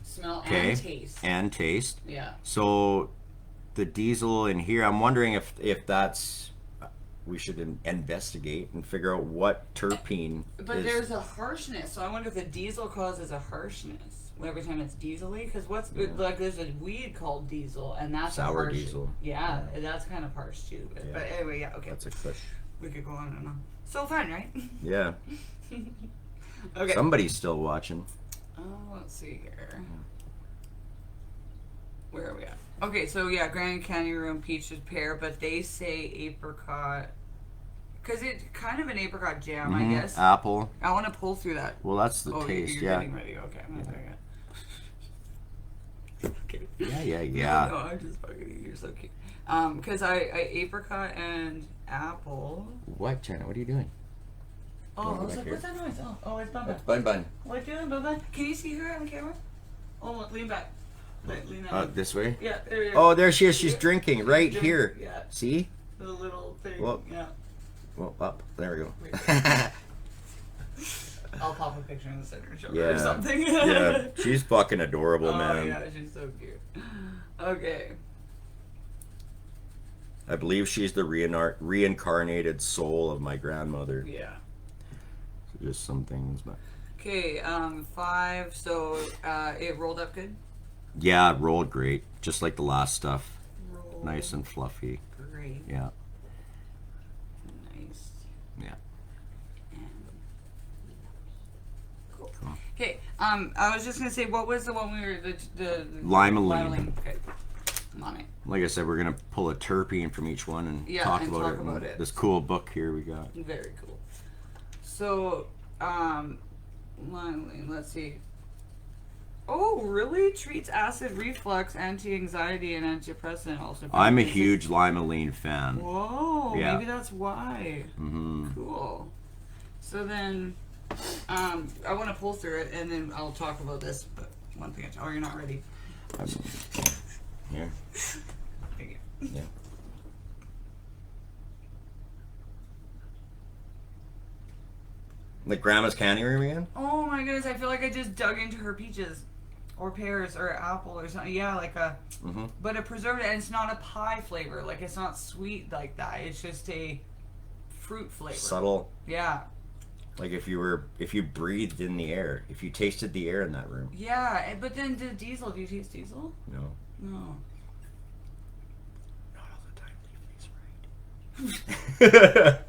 Smell and taste. And taste. Yeah. So the diesel in here, I'm wondering if that's we should investigate and figure out what terpene. But there's a harshness, so I wonder if the diesel causes a harshness every time it's diesel-y. Because like there's a weed called diesel, and that's sour harsh. Diesel. Yeah, that's kind of harsh too. But anyway, yeah, okay. That's a kush. We could go on and on. So fun, right? Yeah. Okay. Somebody's still watching. Oh, let's see here. Where are we at? Okay, so yeah, Grand Canyon Room, peaches, pear, but they say apricot. Because it's kind of an apricot jam, I guess. Apple. I want to pull through that. Well, that's the taste, you're getting ready. Okay, I'm not there yet. Okay. Yeah. No, I'm just fucking, you're so cute. Because I apricot and apple. What, China? What are you doing? Oh, I was like, what's that noise? Oh, it's Bun Bun. Bun. What you doing, Bun Bun? Can you see her on camera? Oh, look, lean back. Lean out. This way? Yeah, there you go. Oh, there she is. She's drinking right here. Yeah. See? The little thing. Well, yeah. Well, up. There we go. I'll pop a picture in the center and show her Yeah. or something. Yeah, she's fucking adorable, Oh, man. yeah, she's so cute. Okay. I believe she's the reincarnated soul of my grandmother. Yeah. So just some things, but Okay, 5. So, it rolled up good? yeah, it rolled great, just like the last stuff. Rolled Nice and fluffy. great. Yeah. Nice. Yeah. Cool. Okay, I was just gonna say, what was the one we were the Limonene. Okay, I'm on it. Like I said, we're gonna pull a terpene from each one and talk about it. This cool book here we got. Very cool. So, limonene. Let's see. Oh, really? Treats acid reflux, anti-anxiety, and antidepressant. Also, I'm a huge limonene fan. Whoa, Yeah. maybe that's why. Mm-hmm. Cool. So then, I want to pull through it, and then I'll talk about this. But one thing, oh, you're not ready. Here. Thank you. Yeah. Like Grandma's candy room again? Oh my goodness, I feel like I just dug into her peaches. Or pears or apple or something. Yeah, like a... Mm-hmm. But a preservative, and it's not a pie flavor. Like, it's not sweet like that. It's just a fruit flavor. Subtle. Yeah. Like if you breathed in the air, if you tasted the air in that room. Yeah, but then the diesel, do you taste diesel? No. No. Not all the time, Leafy's right.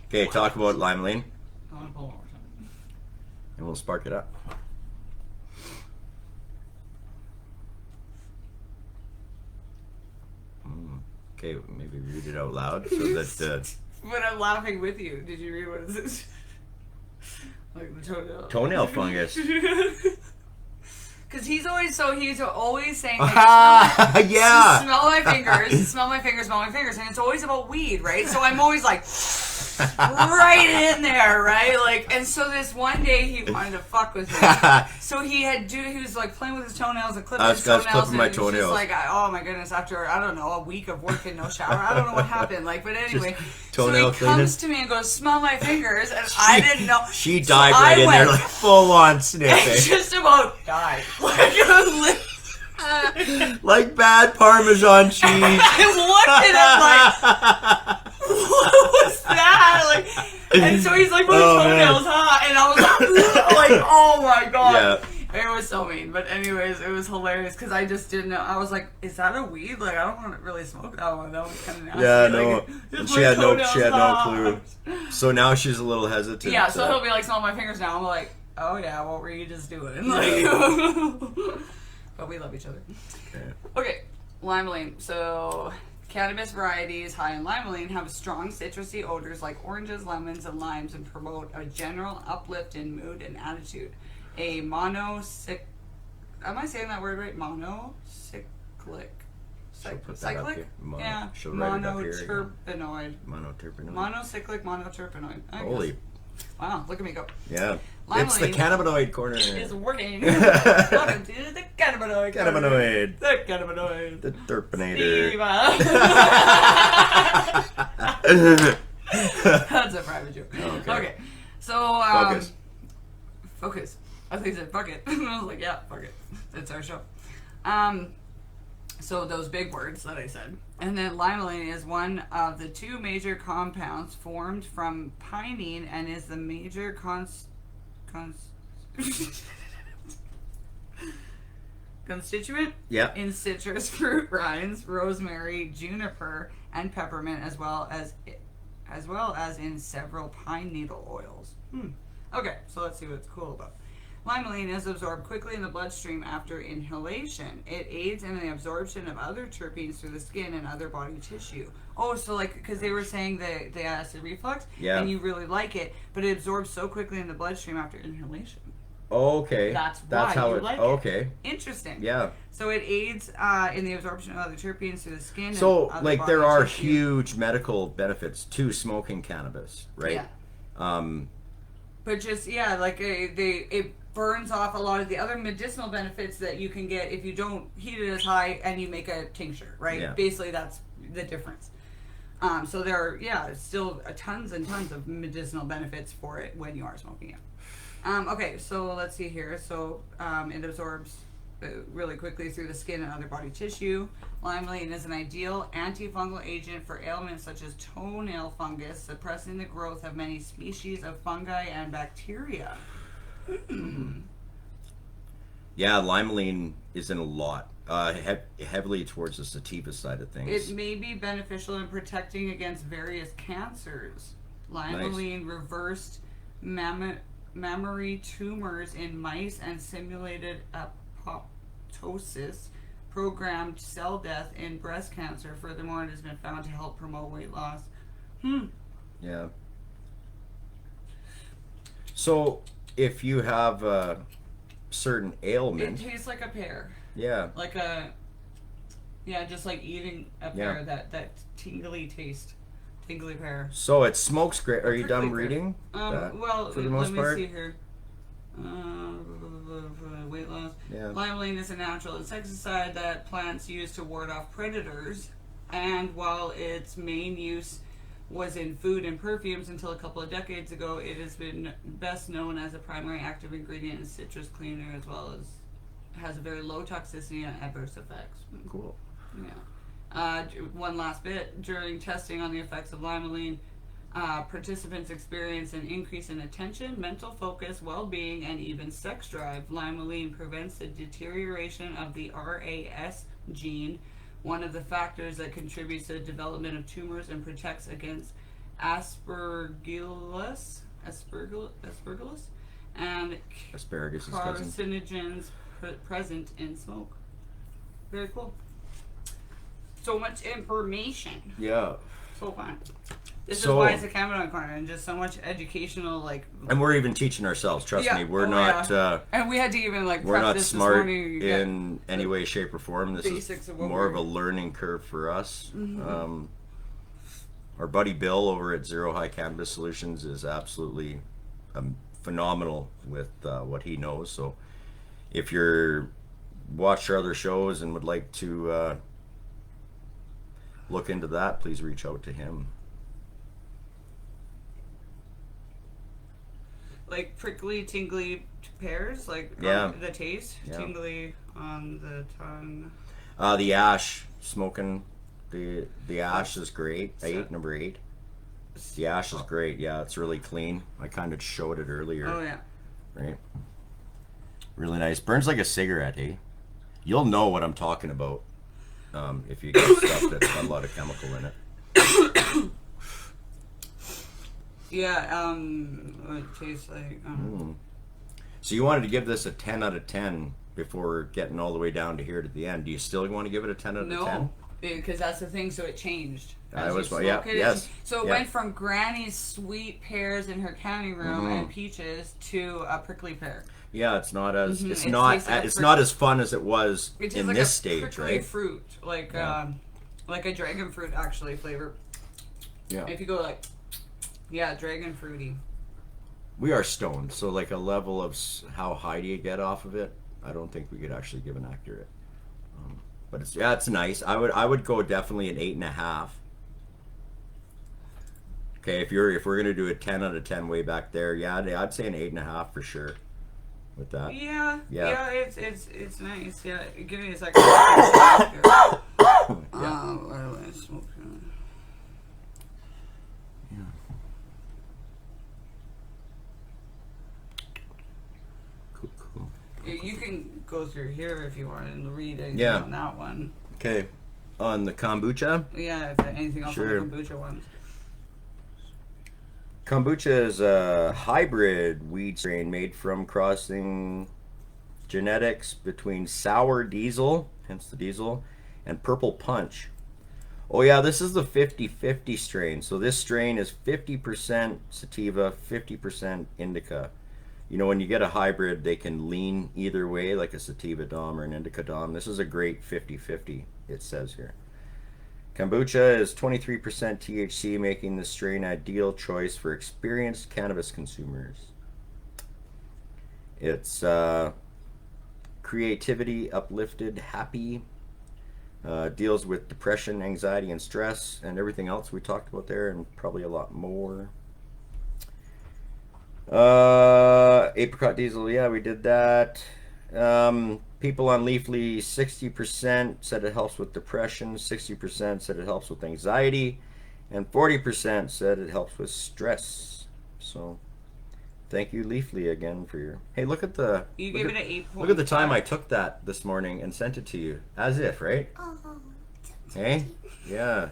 Okay, talk about limonene, I want to pull one more time. and we'll spark it up. Okay, maybe read it out loud so that But I'm laughing with you. Did you read what it says? Like the toenail. toenail fungus. Because he's always saying, like, Yeah. smell my fingers, smell my fingers, smell my fingers, and it's always about weed, right? So I'm always like, right in there, right? Like, and so this one day he wanted to fuck with me. So he was like playing with his toenails and clipping his toenails. Clipping my and he was toenails. just like, oh my goodness, after, I don't know, a week of work and no shower, I don't know what happened. Like, but anyway, so he comes to me and goes, smell my fingers, and I didn't know. She dived right in there like full on And sniffing. just about died. Like bad Parmesan cheese. I looked at him like, what was that? Like, and so he's like, my toenails, huh? And I was like, oh my god. Yeah. It was so mean. But anyways, it was hilarious because I just didn't know. I was like, is that a weed? Like, I don't want to really smoke that one. That was kind of nasty. Yeah, like, no. it's She my had no toenails, clue. So now she's a little hesitant. Yeah, so he'll be like, smell my fingers now. I'm like, oh yeah, what were you just doing? Like, but we love each other. Okay, limonene. So Cannabis varieties high in limonene have strong citrusy odors like oranges, lemons, and limes and promote a general uplift in mood and attitude. A monocyclic, am I saying that word right? Monocyclic. She'll put that up here. Yeah. She'll write it up here. Monoterpenoid. Monocyclic monoterpenoid. Holy. Wow, look at me go. Yeah. Limonene It's the Cannabinoid Corner. Is working. Welcome to the Cannabinoid. Cannabinoid. The Cannabinoid. The Derpinator. That's a private joke. Okay. So, Focus. I think he said fuck it. I was like, yeah, fuck it. It's our show. So those big words that I said. And then limonene is one of the two major compounds formed from pinene and is the major constituent in citrus fruit rinds, rosemary, juniper, and peppermint, as well as in several pine needle oils. Okay, so let's see what's cool about. Limonene is absorbed quickly in the bloodstream after inhalation. It aids in the absorption of other terpenes through the skin and other body tissue. Oh, so like, because they were saying the acid reflux, and you really like it, but it absorbs so quickly in the bloodstream after inhalation. Okay. That's how you like it. Okay. Interesting. Yeah. So it aids in the absorption of other terpenes through the skin. So, and like, other there body are tissue. huge medical benefits to smoking cannabis, right? Yeah. But just, like, it burns off a lot of the other medicinal benefits that you can get if you don't heat it as high and you make a tincture, right? Yeah. Basically, that's the difference. So there are, still tons and tons of medicinal benefits for it when you are smoking it. Okay, so let's see here. So it absorbs really quickly through the skin and other body tissue. Limonene is an ideal antifungal agent for ailments such as toenail fungus, suppressing the growth of many species of fungi and bacteria. Yeah, limonene is in a lot. Heavily towards the sativa side of things. It may be beneficial in protecting against various cancers. Limonene reversed mammary tumors in mice and simulated apoptosis, programmed cell death in breast cancer. Furthermore, it has been found to help promote weight loss. Yeah. So, if you have a certain ailment... It tastes like a pear. Yeah. Like a... Yeah, just like eating a pear, that tingly taste. Tingly pear. So it smokes great. Are you done reading? Well, for the most part? Let me see here. Weight loss. Yeah. Limonene is a natural insecticide that plants use to ward off predators. And while its main use was in food and perfumes until a couple of decades ago, it has been best known as a primary active ingredient in citrus cleaner, as well as has a very low toxicity and adverse effects. Cool. Yeah. One last bit. During testing on the effects of limonene, participants experience an increase in attention, mental focus, well-being, and even sex drive. Limonene prevents the deterioration of the RAS gene, one of the factors that contributes to the development of tumors, and protects against aspergillus and asparagus carcinogens present in smoke. Very cool. So much information. Yeah. So fun. This is why it's a Cannabinoid Corner, and just so much educational, And we're even teaching ourselves. Trust me, we're not. And we had to even we're not this smart morning in any way, shape, or form. This is more of a learning curve for us. Mm-hmm. Our buddy Bill over at Zero High Cannabis Solutions is absolutely phenomenal with what he knows. So, if you're watched our other shows and would like to look into that, please reach out to him. Like prickly, tingly pears, like the taste, tingly on the tongue. The ash, smoking the ash is great. Number 8. The ash is great. Yeah, it's really clean. I kind of showed it earlier. Oh yeah. Right. Really nice. Burns like a cigarette, eh? You'll know what I'm talking about if you get stuff that's got a lot of chemical in it. Yeah, it tastes like... So you wanted to give this a 10 out of 10 before getting all the way down to here to the end. Do you still want to give it a 10 out of 10? because that's the thing. So it changed. I was, yeah, yes. So it went from Granny's sweet pears in her county room and peaches to a prickly pear. Yeah, it's not as it's not as fun as it was in like this a stage, prickly right? Fruit, like a dragon fruit actually flavor. Yeah. If you go like, dragon fruity. We are stoned, so like a level of how high do you get off of it? I don't think we could actually give an accurate. But it's nice. I would go definitely an 8.5. Okay, if we're gonna do a 10 out of 10 way back there, I'd say an 8.5 for sure. With that. Yeah, it's nice. Yeah, give me a second. Yeah. Cool. You can go through here if you want and read anything on that one. Okay, on the kombucha. Yeah, if anything else on the kombucha one. Kombucha is a hybrid weed strain made from crossing genetics between sour diesel, hence the diesel, and purple punch. Oh yeah, this is the 50-50 strain. So this strain is 50% sativa, 50% indica. You know, when you get a hybrid, they can lean either way, like a sativa dom or an indica dom. This is a great 50-50, it says here. Kombucha is 23% THC, making the strain ideal choice for experienced cannabis consumers. It's creativity, uplifted, happy, deals with depression, anxiety, and stress, and everything else we talked about there, and probably a lot more. Apricot diesel, yeah, we did that. People on Leafly, 60% said it helps with depression, 60% said it helps with anxiety, and 40% said it helps with stress. So, thank you, Leafly, again for your. Hey, look at the. You gave it an 8. Look at the time I took that this morning and sent it to you, as if, right? Hey, yeah,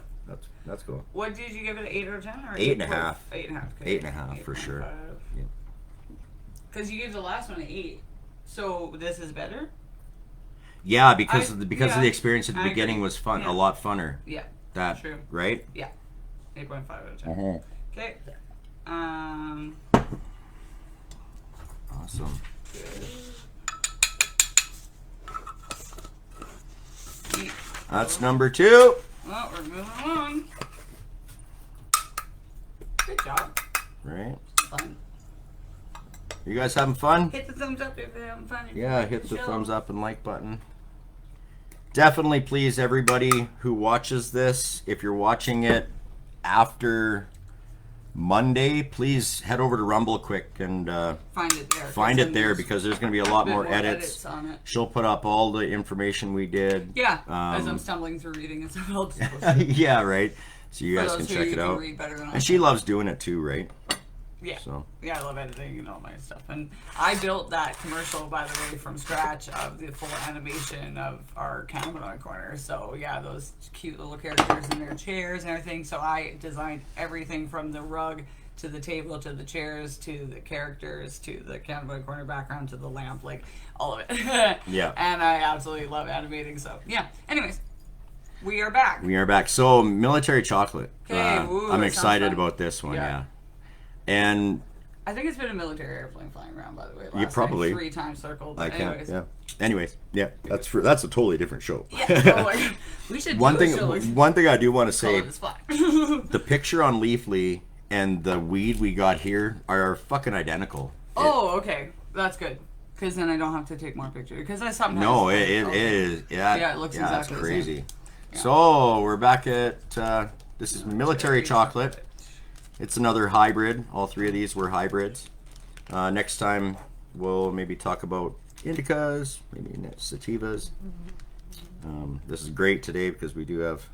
that's cool. What did you give it? 8 or 10 or 8.5? 8.5. Okay. 8.5 for sure. Because you gave the last one an 8, so this is better. Yeah, because of the experience at the beginning was fun, a lot funner. Yeah, that true. Right? Yeah, 8.5 out of 10. Okay. Awesome. Good. That's number 2. Well, we're moving along. Good job. Right. Fun. You guys having fun? Hit the thumbs up if you're having fun. Yeah, hit the thumbs up and like button. Definitely, please, everybody who watches this, if you're watching it after Monday, please head over to Rumble quick and find it there. Because there's going to be a lot more edits on it. She'll put up all the information we did. Yeah, as I'm stumbling through reading it. Yeah, right. So you guys can check it out. And she loves doing it too, right? Yeah. So. Yeah, I love editing and all my stuff. And I built that commercial, by the way, from scratch of the full animation of our Cannabinoid Corner. So, yeah, those cute little characters in their chairs and everything. So I designed everything from the rug to the table to the chairs to the characters to the Cannabinoid Corner background to the lamp, like all of it. Yeah. And I absolutely love animating. So, yeah. Anyways. We are back. So, military chocolate. Okay, I'm excited about this one, yeah. And I think it's been a military airplane flying around, by the way. You probably 3 times circled. Anyways, that's a totally different show. Yeah, we should. One thing I do want to say: the picture on Leafly and the weed we got here are fucking identical. Oh, okay, that's good. Because then I don't have to take more pictures. Because I sometimes. No, it is. Yeah, it looks exactly crazy. The same. Yeah. So we're back at this is military chocolate. It's another hybrid. All 3 of these were hybrids. Next time we'll maybe talk about indicas, maybe sativas. This is great today because we do have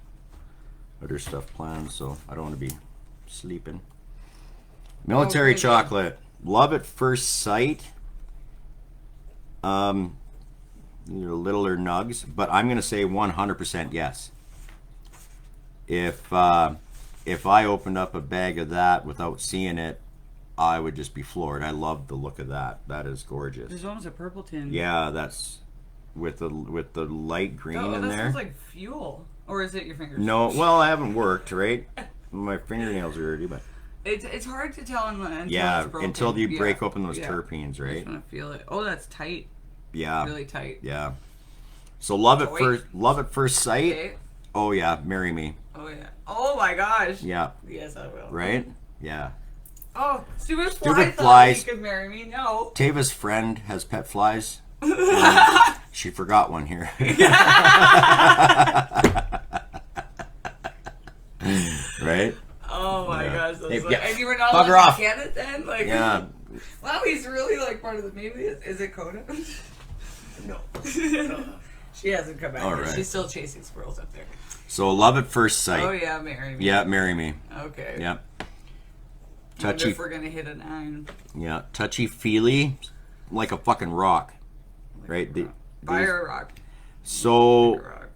other stuff planned, so I don't want to be sleeping. Military chocolate. Love at first sight. Littler nugs, but I'm going to say 100% yes. If I opened up a bag of that without seeing it, I would just be floored. I love the look of that. That is gorgeous. There's almost a purple tint. Yeah, that's with the light green in there. That smells like fuel. Or is it your fingers? No, well, I haven't worked, right? My fingernails are dirty, but it's hard to tell until yeah, it's broken. until you break open those terpenes, right? I just want to feel it. Oh, that's tight. Yeah, really tight. Yeah. So love at first sight. Okay. Oh yeah, marry me. Oh yeah. Oh my gosh. Yeah. Yes, I will. Right? Yeah. Oh, stupid flies. You could marry me. No. Tava's friend has pet flies. She forgot one here. Right? Oh my gosh. Hey, like, and you were not allowed to get it then? Like, yeah. Wow, he's really like part of the maybe. Is it KODA? No. She hasn't come back All yet. right. She's still chasing squirrels up there. So love at first sight. Oh yeah, marry me. Yeah, marry me. Okay. Yeah. Touchy. If we're gonna hit a 9. Yeah, touchy feely, like a fucking rock, like right? Fire rock. So like a rock.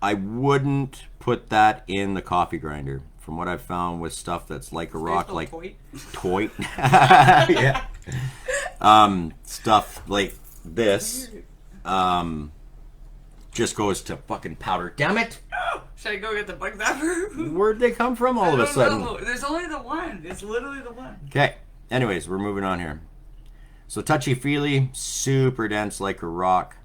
I wouldn't put that in the coffee grinder. From what I've found with stuff that's like a rock, like toit, yeah, stuff like this, just goes to fucking powder. Damn it! Should I go get the bug zapper? Where'd they come from all of a sudden? Know. There's only the one. It's literally the one. Okay. Anyways, we're moving on here. So touchy feely, super dense like a rock.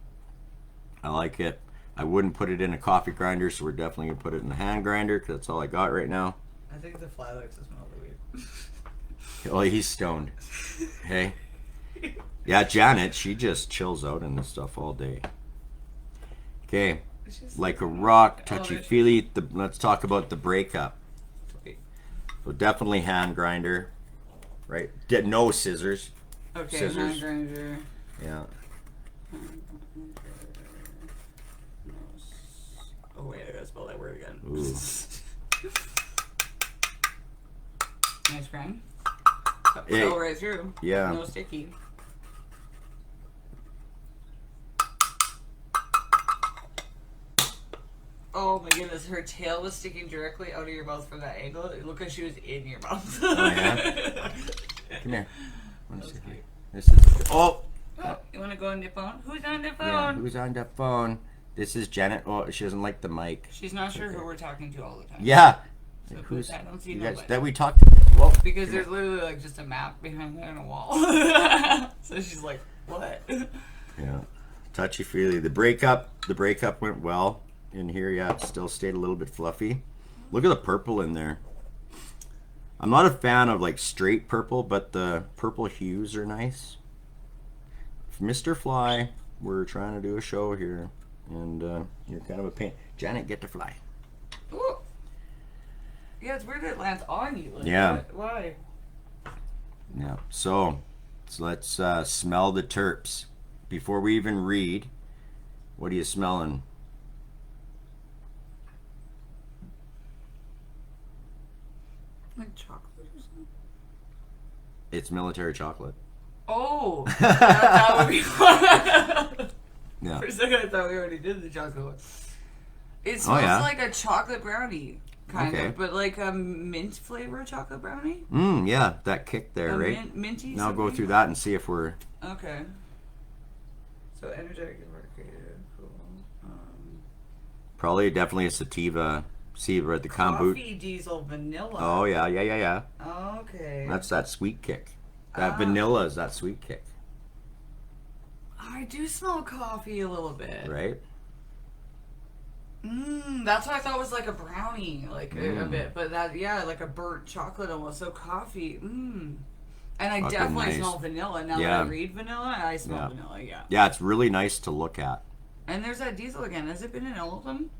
I like it. I wouldn't put it in a coffee grinder, so we're definitely gonna put it in the hand grinder because that's all I got right now. I think the fly likes to smell the weed. Oh, he's stoned. Hey. Yeah, Janet, she just chills out in this stuff all day. Okay. Like a rock, touchy feely. Let's talk about the breakup. So definitely hand grinder, right? No scissors. Okay, scissors. hand grinder. Yeah. Oh wait, I gotta spell that word again. Ooh. Nice grind. Hey. Go right through. Yeah. No sticky. Oh my goodness, her tail was sticking directly out of your mouth from that angle. It looked like she was in your mouth. Oh, yeah? Come here. This is. Oh! You want to go on the phone? Who's on the phone? Yeah, who's on the phone? This is Janet. Oh, she doesn't like the mic. She's not sure who we're talking to all the time. Yeah. So who's I don't see nobody. That we talked to. Whoa. Because there's literally like just a map behind there on a wall. So she's like, what? Yeah. Touchy feely. The breakup went well. In here, yeah, it still stayed a little bit fluffy. Look at the purple in there. I'm not a fan of like straight purple, but the purple hues are nice. Mr. Fly, we're trying to do a show here, and you're kind of a pain. Janet, get to fly. Ooh. Yeah, it's weird that it lands on you. Like, yeah. Why? Yeah. So let's smell the terps before we even read. What are you smelling? Like chocolate or something? It's military chocolate. Oh, that would be fun. Yeah. For a second, I thought we already did the chocolate one. It smells like a chocolate brownie, kind of, but like a mint flavor chocolate brownie. Yeah, that kick there, right? Minty. Now go through that and see if we're okay. So energetic and creative, cool. Probably definitely a sativa. See, we're at the kombucha. Coffee diesel vanilla. Oh yeah. Okay. That's that sweet kick. That vanilla is that sweet kick. I do smell coffee a little bit. Right? That's what I thought was like a brownie, like a bit. But that, yeah, like a burnt chocolate almost. So coffee. And I definitely smell vanilla. Now that I read vanilla, I smell vanilla, yeah. Yeah, it's really nice to look at. And there's that diesel again. Has it been in all of them?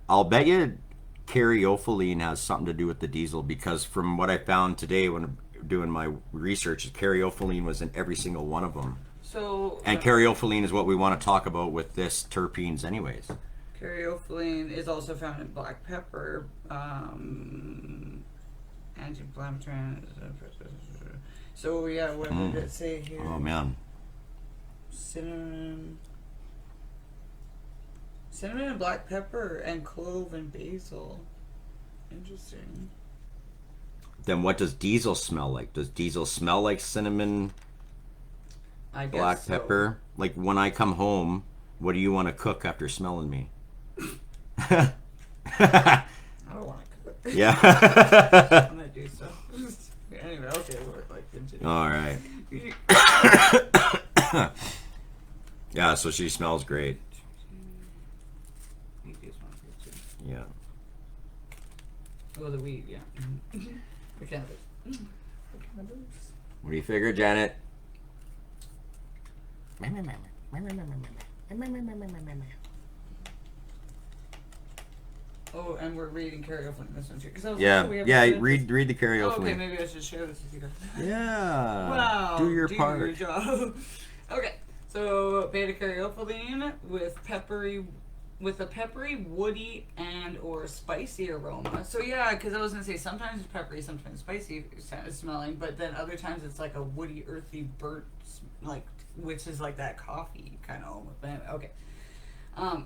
I'll bet you caryophyllene has something to do with the diesel, because from what I found today when doing my research, caryophyllene was in every single one of them. So, and caryophyllene is what we want to talk about with this terpenes anyways. Caryophyllene is also found in black pepper, anti-inflammatory. So yeah, what did it say here? Oh man. Cinnamon and black pepper and clove and basil. Interesting. Then what does diesel smell like? Does diesel smell like cinnamon, black pepper? Like when I come home, what do you want to cook after smelling me? I don't want to cook. Yeah. I'm gonna do stuff. Anyway, okay, we're like continue. All right. Yeah, so she smells great. Yeah. Oh, the weed, yeah. The cannabis. What do you figure, Janet? Oh, and we're reading karaoke in this one too. Read the karaoke. Oh, okay, maybe I should share this with you guys. Yeah. Wow. Do your part. Your job. Okay, so beta caryophyllene with a peppery, woody, and or spicy aroma. So yeah, because I was gonna say sometimes it's peppery, sometimes spicy smelling, but then other times it's like a woody, earthy, burnt, like, which is like that coffee kind of almost. But okay,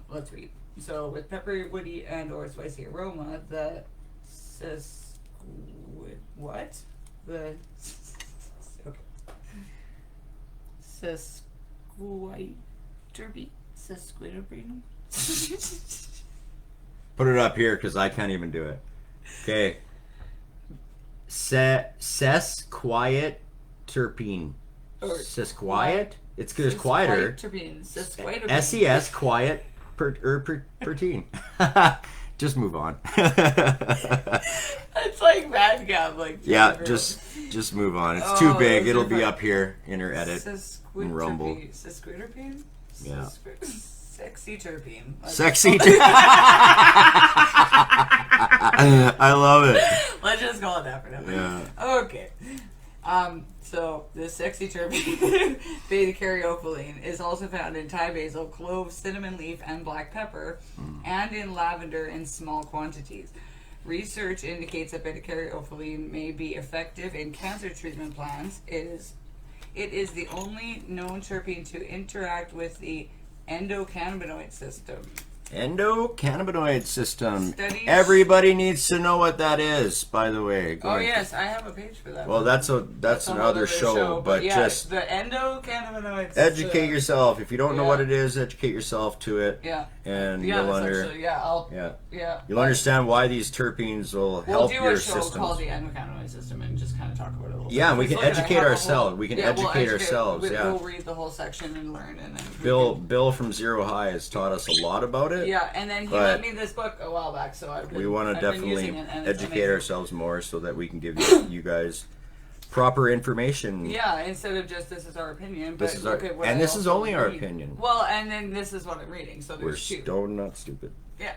let's read. So with peppery, woody, and or spicy aroma, the sesquiterpene. Put it up here because I can't even do it. Okay. Sesquiterpene. Sesquiet? It's because it's quieter. SES quiet protein. Just move on. It's like bad gab, like yeah, just move on. It's too big. It'll be up here in her edit and rumble. Sesquiterpene? Yeah. Sexy terpene. Sexy. I love it. Let's just call it that for now. Yeah. Okay. So the sexy terpene beta caryophyllene is also found in Thai basil, clove, cinnamon leaf, and black pepper, and in lavender in small quantities. Research indicates that beta caryophyllene may be effective in cancer treatment plans. It is the only known terpene to interact with the endocannabinoid system. Endocannabinoid system. Studies. Everybody needs to know what that is, by the way. Yes, I have a page for that. Well, that's another show, but yeah, just the endocannabinoid system. educate yourself. If you don't know what it is, educate yourself to it. Yeah. And you'll understand why these terpenes will help your system. We'll do a show called the endocannabinoid system and just kind of talk about it a little bit. Yeah, and we can educate ourselves. We can educate ourselves. We'll read the whole section and learn, and then Bill from Zero High has taught us a lot about it. Yeah, and then he lent me this book a while back, so we want to definitely educate ourselves more so that we can give you guys proper information. Yeah, instead of just this is our opinion. This is this is only our opinion. Well, and then this is what I'm reading. So we're stone not stupid. Yeah,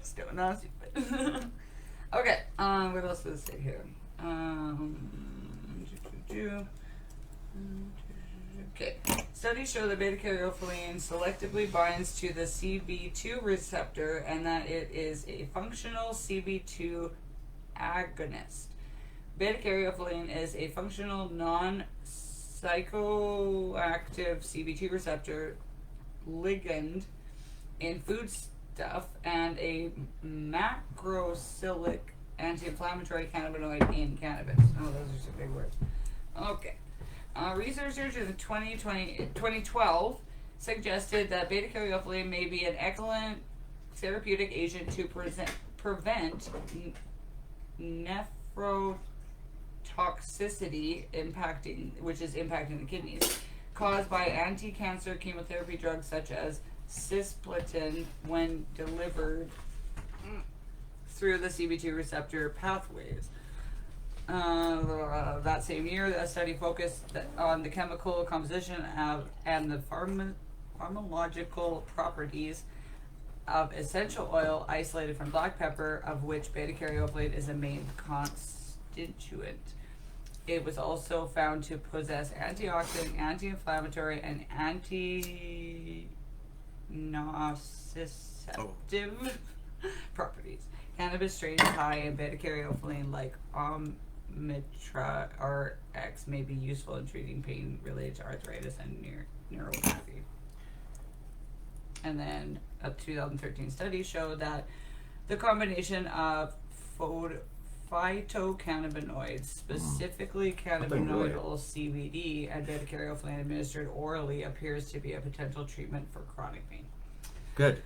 stone not stupid. Okay, what else does it say here? Okay. Studies show that beta caryophyllene selectively binds to the CB2 receptor and that it is a functional CB2 agonist. Beta caryophyllene is a functional non-psychoactive CB2 receptor ligand in foodstuff and a macrocyclic anti-inflammatory cannabinoid in cannabis. Oh, those are some big words. Okay. Researchers in 2012 suggested that beta caryophyllene may be an excellent therapeutic agent to prevent nephrotoxicity which is impacting the kidneys, caused by anti-cancer chemotherapy drugs such as cisplatin when delivered through the CB2 receptor pathways. That same year, a study focused on the chemical composition and the pharmacological properties of essential oil isolated from black pepper, of which beta caryophyllene is a main constituent. It was also found to possess antioxidant, anti-inflammatory, and anti-nociceptive properties. Cannabis strains high in beta caryophyllene, like Omitra RX, may be useful in treating pain related to arthritis and neuropathy. And then a 2013 study showed that the combination of phytocannabinoids, specifically cannabinoidal CBD, and beta caryophyllene administered orally appears to be a potential treatment for chronic pain. Good.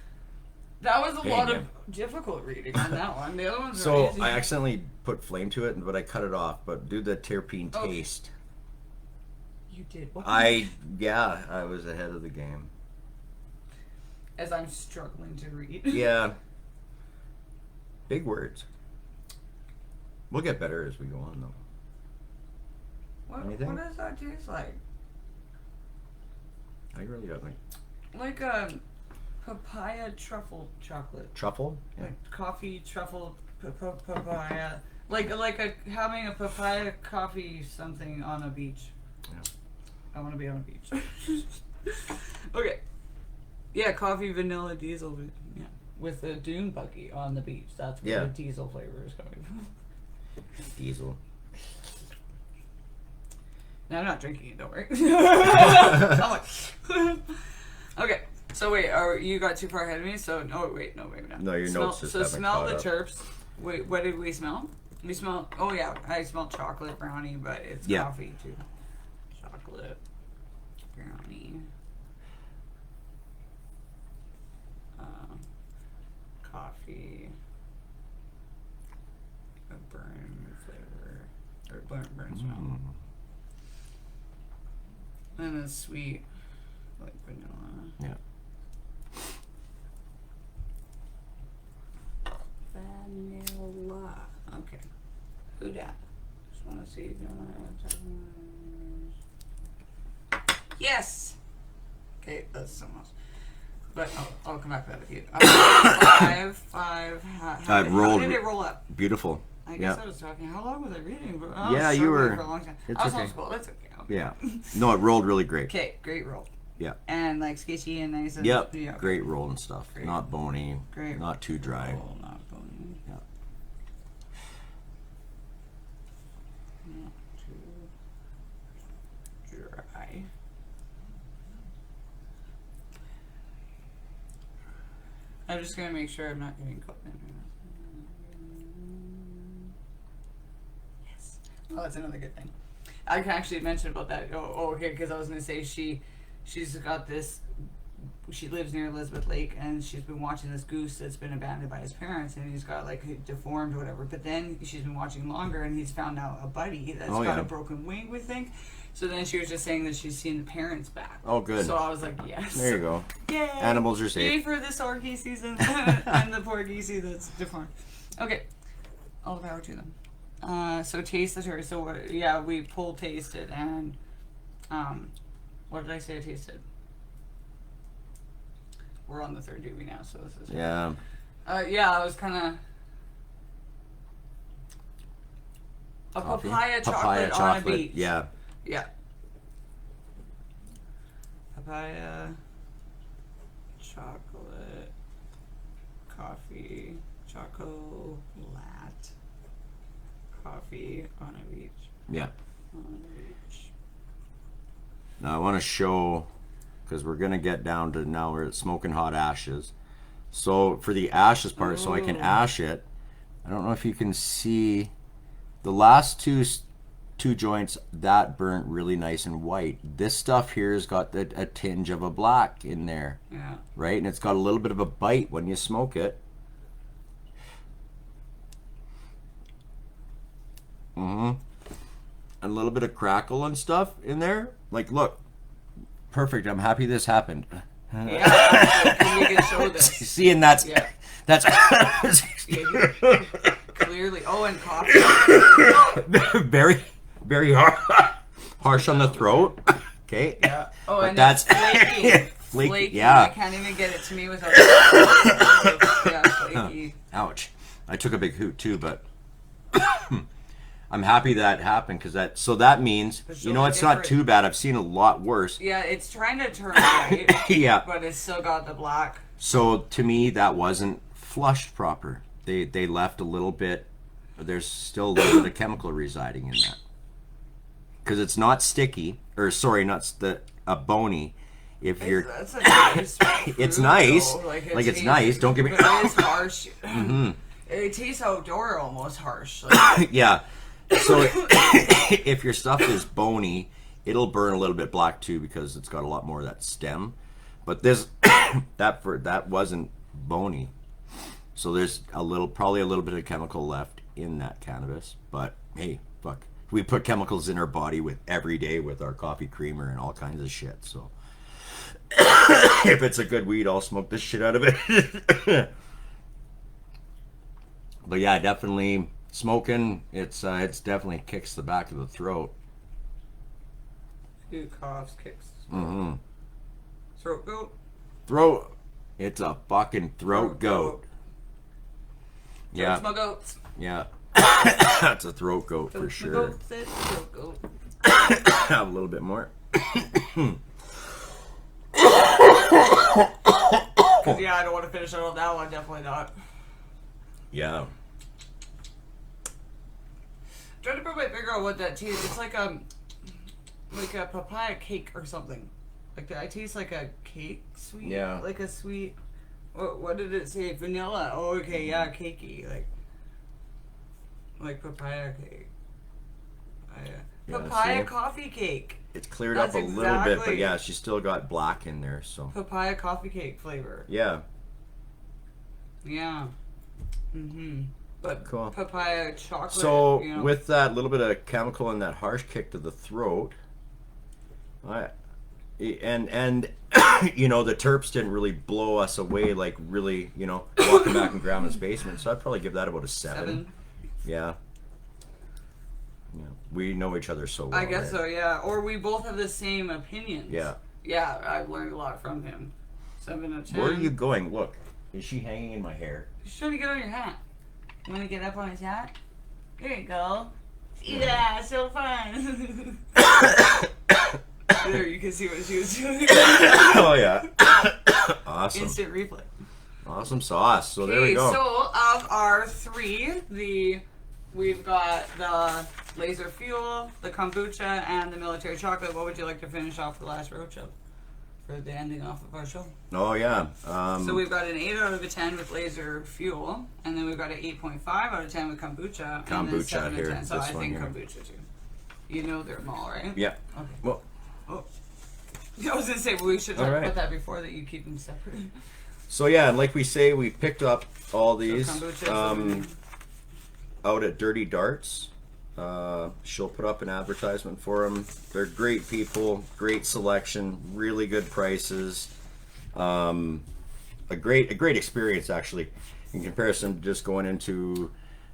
That was a Okay, lot yeah. of difficult reading on that one. The other ones So are easy. I accidentally put flame to it, but I cut it off. But do the terpene taste. You did. I was ahead of the game. As I'm struggling to read. Yeah. Big words. We'll get better as we go on, though. What does that taste like? I really don't like. Like a papaya truffle chocolate. Truffle? Yeah. Like coffee truffle papaya. Like having a papaya coffee something on a beach. Yeah. I want to be on a beach. Okay. Yeah, coffee vanilla diesel. Yeah, with a dune buggy on the beach. That's where the diesel flavor is coming from. Diesel. No, I'm not drinking it. Don't worry. I'm like, okay. So wait, you got too far ahead of me. So no, wait. No, your notes just haven't smell caught the up. terps. Wait, what did we smell? We smell. Oh yeah, I smelled chocolate brownie, but it's coffee too. Chocolate brownie. Coffee. A burn flavor or burn smell. And a sweet, like vanilla. Yeah. Vanilla. Okay. Who dat? Just want to see if you want to. Yes! Okay, that's something else. But I'll come back to that with you. Five. How did it roll up? Beautiful. I guess I was talking. How long was I reading? But you were. For a long time. It's I was okay. homeschooled. That's okay. Yeah. No, it rolled really great. Okay, great roll. Yeah. And like sketchy and nice. And, Yep. Yeah, Great roll and stuff. Great. Not bony. Great. Not too dry. Roll, not bony. Yeah. Not too dry. I'm just gonna make sure I'm not getting caught in here. Yes. Oh, that's another good thing. I can actually mention about that. Okay, because I was gonna say she's got this. She lives near Elizabeth Lake, and she's been watching this goose that's been abandoned by his parents, and he's got like deformed or whatever. But then she's been watching longer, and he's found out a buddy that's got a broken wing, we think. So then she was just saying that she's seen the parents back. Oh, good. So I was like, yes. There you go. Yay! Animals are safe. Yay for this orgy season and the poor geesey that's deformed. Okay, all the power to them. So taste the cherry. So we pull tasted and what did I say I tasted? We're on the third doobie now, so this is Yeah. I was kind of a papaya chocolate on a beach. Yeah. Yeah. Papaya chocolate coffee chocolate coffee on a beach. Yeah. On a beach. Now I want to show, because we're going to get down to now we're at smoking hot ashes. So for the ashes part, so I can ash it, I don't know if you can see the last two joints that burnt really nice and white. This stuff here has got a tinge of a black in there. Yeah. Right? And it's got a little bit of a bite when you smoke it. A little bit of crackle and stuff in there. Like, look. Perfect. I'm happy this happened. Yeah, you can show this. Seeing that's Clearly. Oh, and coffee. very, very harsh on the throat. Okay. Yeah. Oh, but and that's flaky. flaky. Yeah. I can't even get it to me without. Yeah, flaky. Ouch. I took a big hoot too, but I'm happy that happened because that means it's not too bad. I've seen a lot worse. Yeah, it's trying to turn white. Yeah. But it's still got the black. So to me, that wasn't flushed proper. They left a little bit. There's still a little bit of chemical residing in that because it's not sticky, or sorry, not bony. If you're, that's a nice it's nice. Though. It's nice. Don't get me. But it is harsh. Mm-hmm. It tastes outdoor almost harsh. Yeah. So if your stuff is bony, it'll burn a little bit black too because it's got a lot more of that stem. But this that wasn't bony. So there's probably a little bit of chemical left in that cannabis, but hey, fuck, we put chemicals in our body with every day with our coffee creamer and all kinds of shit. So if it's a good weed, I'll smoke the shit out of it. But yeah, definitely smoking. It's definitely kicks the back of the throat. Few coughs, kicks. Mm-hmm. Throat goat. Throat. It's a fucking throat goat. Yeah. My goats. Yeah. That's a throat goat for sure. Goats, it's a throat goat. Have a little bit more. Yeah, I don't want to finish it on that one. Definitely not. Yeah. Trying to put my finger on what that tastes. It's like a papaya cake or something. Like I taste like a cake, sweet. Yeah. Like a sweet. What did it say? Vanilla. Oh, okay, yeah, cakey. Like papaya cake. Papaya coffee cake. It's cleared up a little bit, but yeah, she's still got black in there. So papaya coffee cake flavor. Yeah. Yeah. Mhm. But cool. Papaya chocolate. So with that little bit of chemical and that harsh kick to the throat, and the terps didn't really blow us away, like really, walking back in grandma's basement. So I'd probably give that about a 7. Yeah. Yeah. We know each other so well. I guess so, yeah. Or we both have the same opinions. Yeah. Yeah, I've learned a lot from him. 7 out of 10. Where are you going? Look, is she hanging in my hair? She's trying to get on your hat. You want to get up on his hat? There you go. Yeah, so fun. There, you can see what she was doing. Oh, yeah. Awesome. Instant replay. Awesome sauce. So there we go. So of our 3, we've got the laser fuel, the kombucha, and the military chocolate. What would you like to finish off the last roadshow for the ending off of our show? Oh yeah. So we've got an 8 out of 10 with laser fuel, and then we've got an 8.5 out of 10 with kombucha. And then 7 here. out of 10. So this I one think here. kombucha too. You know they're all right. Yeah. Okay. Well. Oh. I was gonna say we should talk right. about that before that you keep them separate. So yeah, and like we say, we picked up all these So out at Dirty Dartz. She'll put up an advertisement for them. They're great people, great selection, really good prices. A great experience actually, in comparison to just going into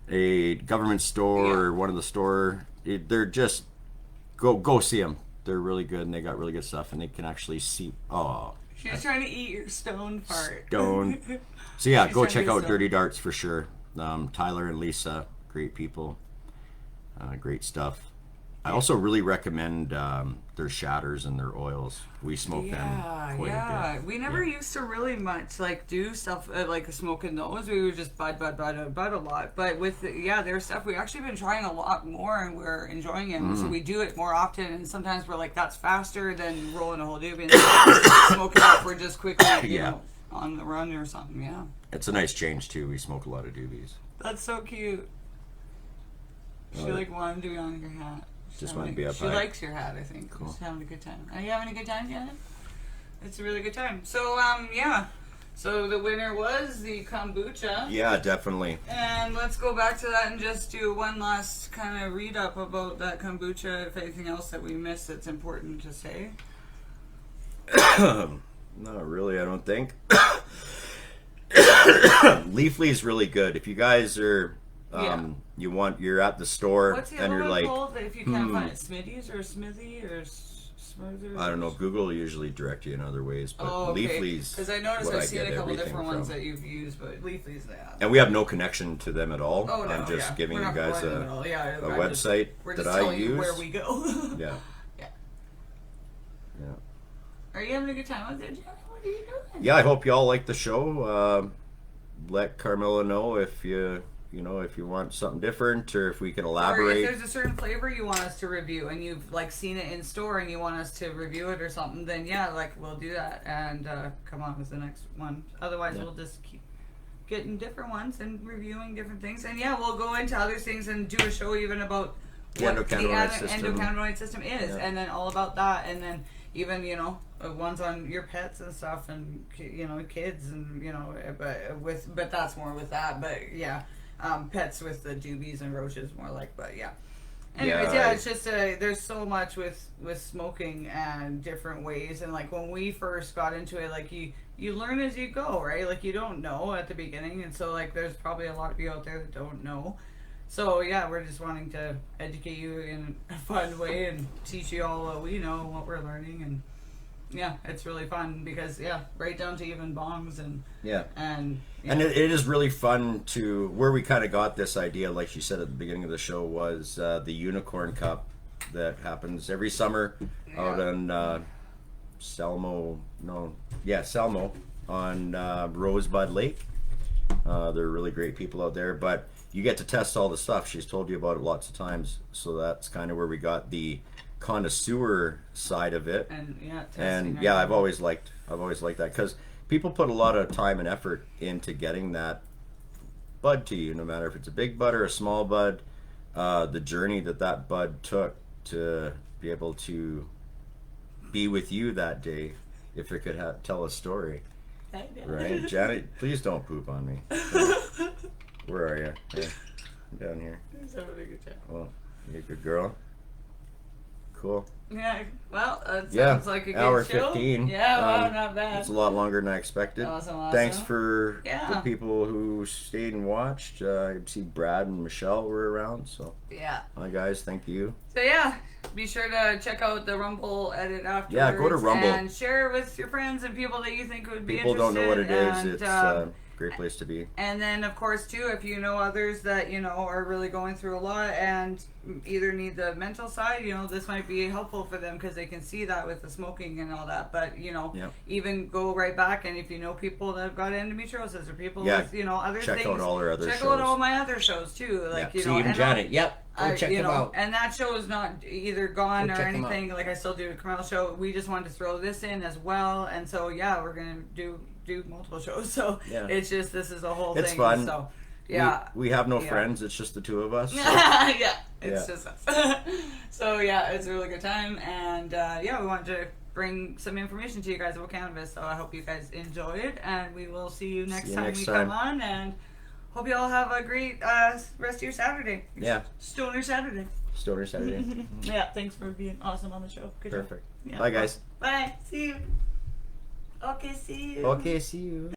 a government store or one of the store. They're just go see them. They're really good, and they got really good stuff, and they can actually see. Oh, she's trying to eat your stone part. Stone. So yeah, go check out stone. Dirty Dartz for sure. Tyler and Lisa, great people, great stuff. I also really recommend their shatters and their oils. We smoke them quite a bit. We never used to really much do stuff like smoking those. We would just bud a lot. But with their stuff, we actually been trying a lot more, and we're enjoying it. So we do it more often, and sometimes we're like, that's faster than rolling a whole doobie and smoking it for just quickly, you know, on the run or something. Yeah, it's a nice change too. We smoke a lot of doobies. That's so cute. She wanted to be on your hat. Just want to be up She high. likes your hat, I think. Cool. She's having a good time. Are you having a good time, Janet? It's a really good time. So, So the winner was the kombucha. Yeah, definitely. And let's go back to that and just do one last kind of read up about that kombucha. If anything else that we missed that's important to say. Not really, I don't think. Leafly's really good. If you guys are you're at the store and you're like, called, if you can't find it, Smitty's or Smithy or Smoothers? I don't know. Google will usually direct you in other ways, but Leafly's. Because I noticed I've seen a couple different ones that you've used, but Leafly's that. And we have no connection to them at all. Oh, no, I'm just giving you guys a website that I use. Where we go. Yeah. Are you having a good time with it, Jenna? What are you doing? Yeah, I hope y'all like the show. Let Carmela know if you want something different, or if we can elaborate. Or if there's a certain flavor you want us to review, and you've seen it in store, and you want us to review it or something, then we'll do that, and come on with the next one. Otherwise, we'll just keep getting different ones and reviewing different things, and we'll go into other things and do a show even about what the endocannabinoid system is, and then all about that, and then even, you know, ones on your pets and stuff, and, you know, kids, and, you know, but that's more with that, but yeah, pets with the doobies and roaches more like, but yeah. Anyways, yeah, it's just there's so much with smoking and different ways, and like when we first got into it, like you learn as you go, right? Like you don't know at the beginning, and so like there's probably a lot of you out there that don't know. So yeah, we're just wanting to educate you in a fun way and teach you all what we know and what we're learning, and yeah, it's really fun because right down to even bongs and and it is really fun to where we kind of got this idea, like she said at the beginning of the show, was the Unicorn Cup that happens every summer out in Selmo on Rosebud Lake. They're really great people out there, but you get to test all the stuff. She's told you about it lots of times, so that's kind of where we got the connoisseur side of it. And I've always liked that because people put a lot of time and effort into getting that bud to you, no matter if it's a big bud or a small bud. The journey that bud took to be able to be with you that day, if it could tell a story. Right, Janet, please don't poop on me. Where are you? Hey, I'm down here. Well, you're a good girl. Cool. Yeah, well, it sounds like a good hour show. 15. Yeah, well, not bad. It's a lot longer than I expected. Awesome. Thanks for the people who stayed and watched. I see Brad and Michelle were around, so hi guys, thank you. So be sure to check out the Rumble edit afterwards. Yeah, go to Rumble and share it with your friends and people that you think would be interested. People don't know what it is. It's great place to be. And then, of course, too, if you know others that, you know, are really going through a lot and either need the mental side, you know, this might be helpful for them because they can see that with the smoking and all that. But, you know, even go right back, and if you know people that have got endometriosis or people with, you know, other things. Check out all our other shows. Check out all my other shows, too. Like, you know, even Janet. Go check them out. And that show is not either gone or anything. Like, I still do a Carmela Show. We just wanted to throw this in as well. And so, we're going to do multiple shows. So it's just, this is a whole thing. It's fun. So, we have no friends. It's just the two of us. So. It's just us. So, it's a really good time. And, we wanted to bring some information to you guys about cannabis. So I hope you guys enjoy it. And we will see you next time we come on. And hope you all have a great rest of your Saturday. Stoner Saturday. Thanks for being awesome on the show. Good Perfect. job. Bye, guys. Bye. See you. Okay, see you. Okay, see you.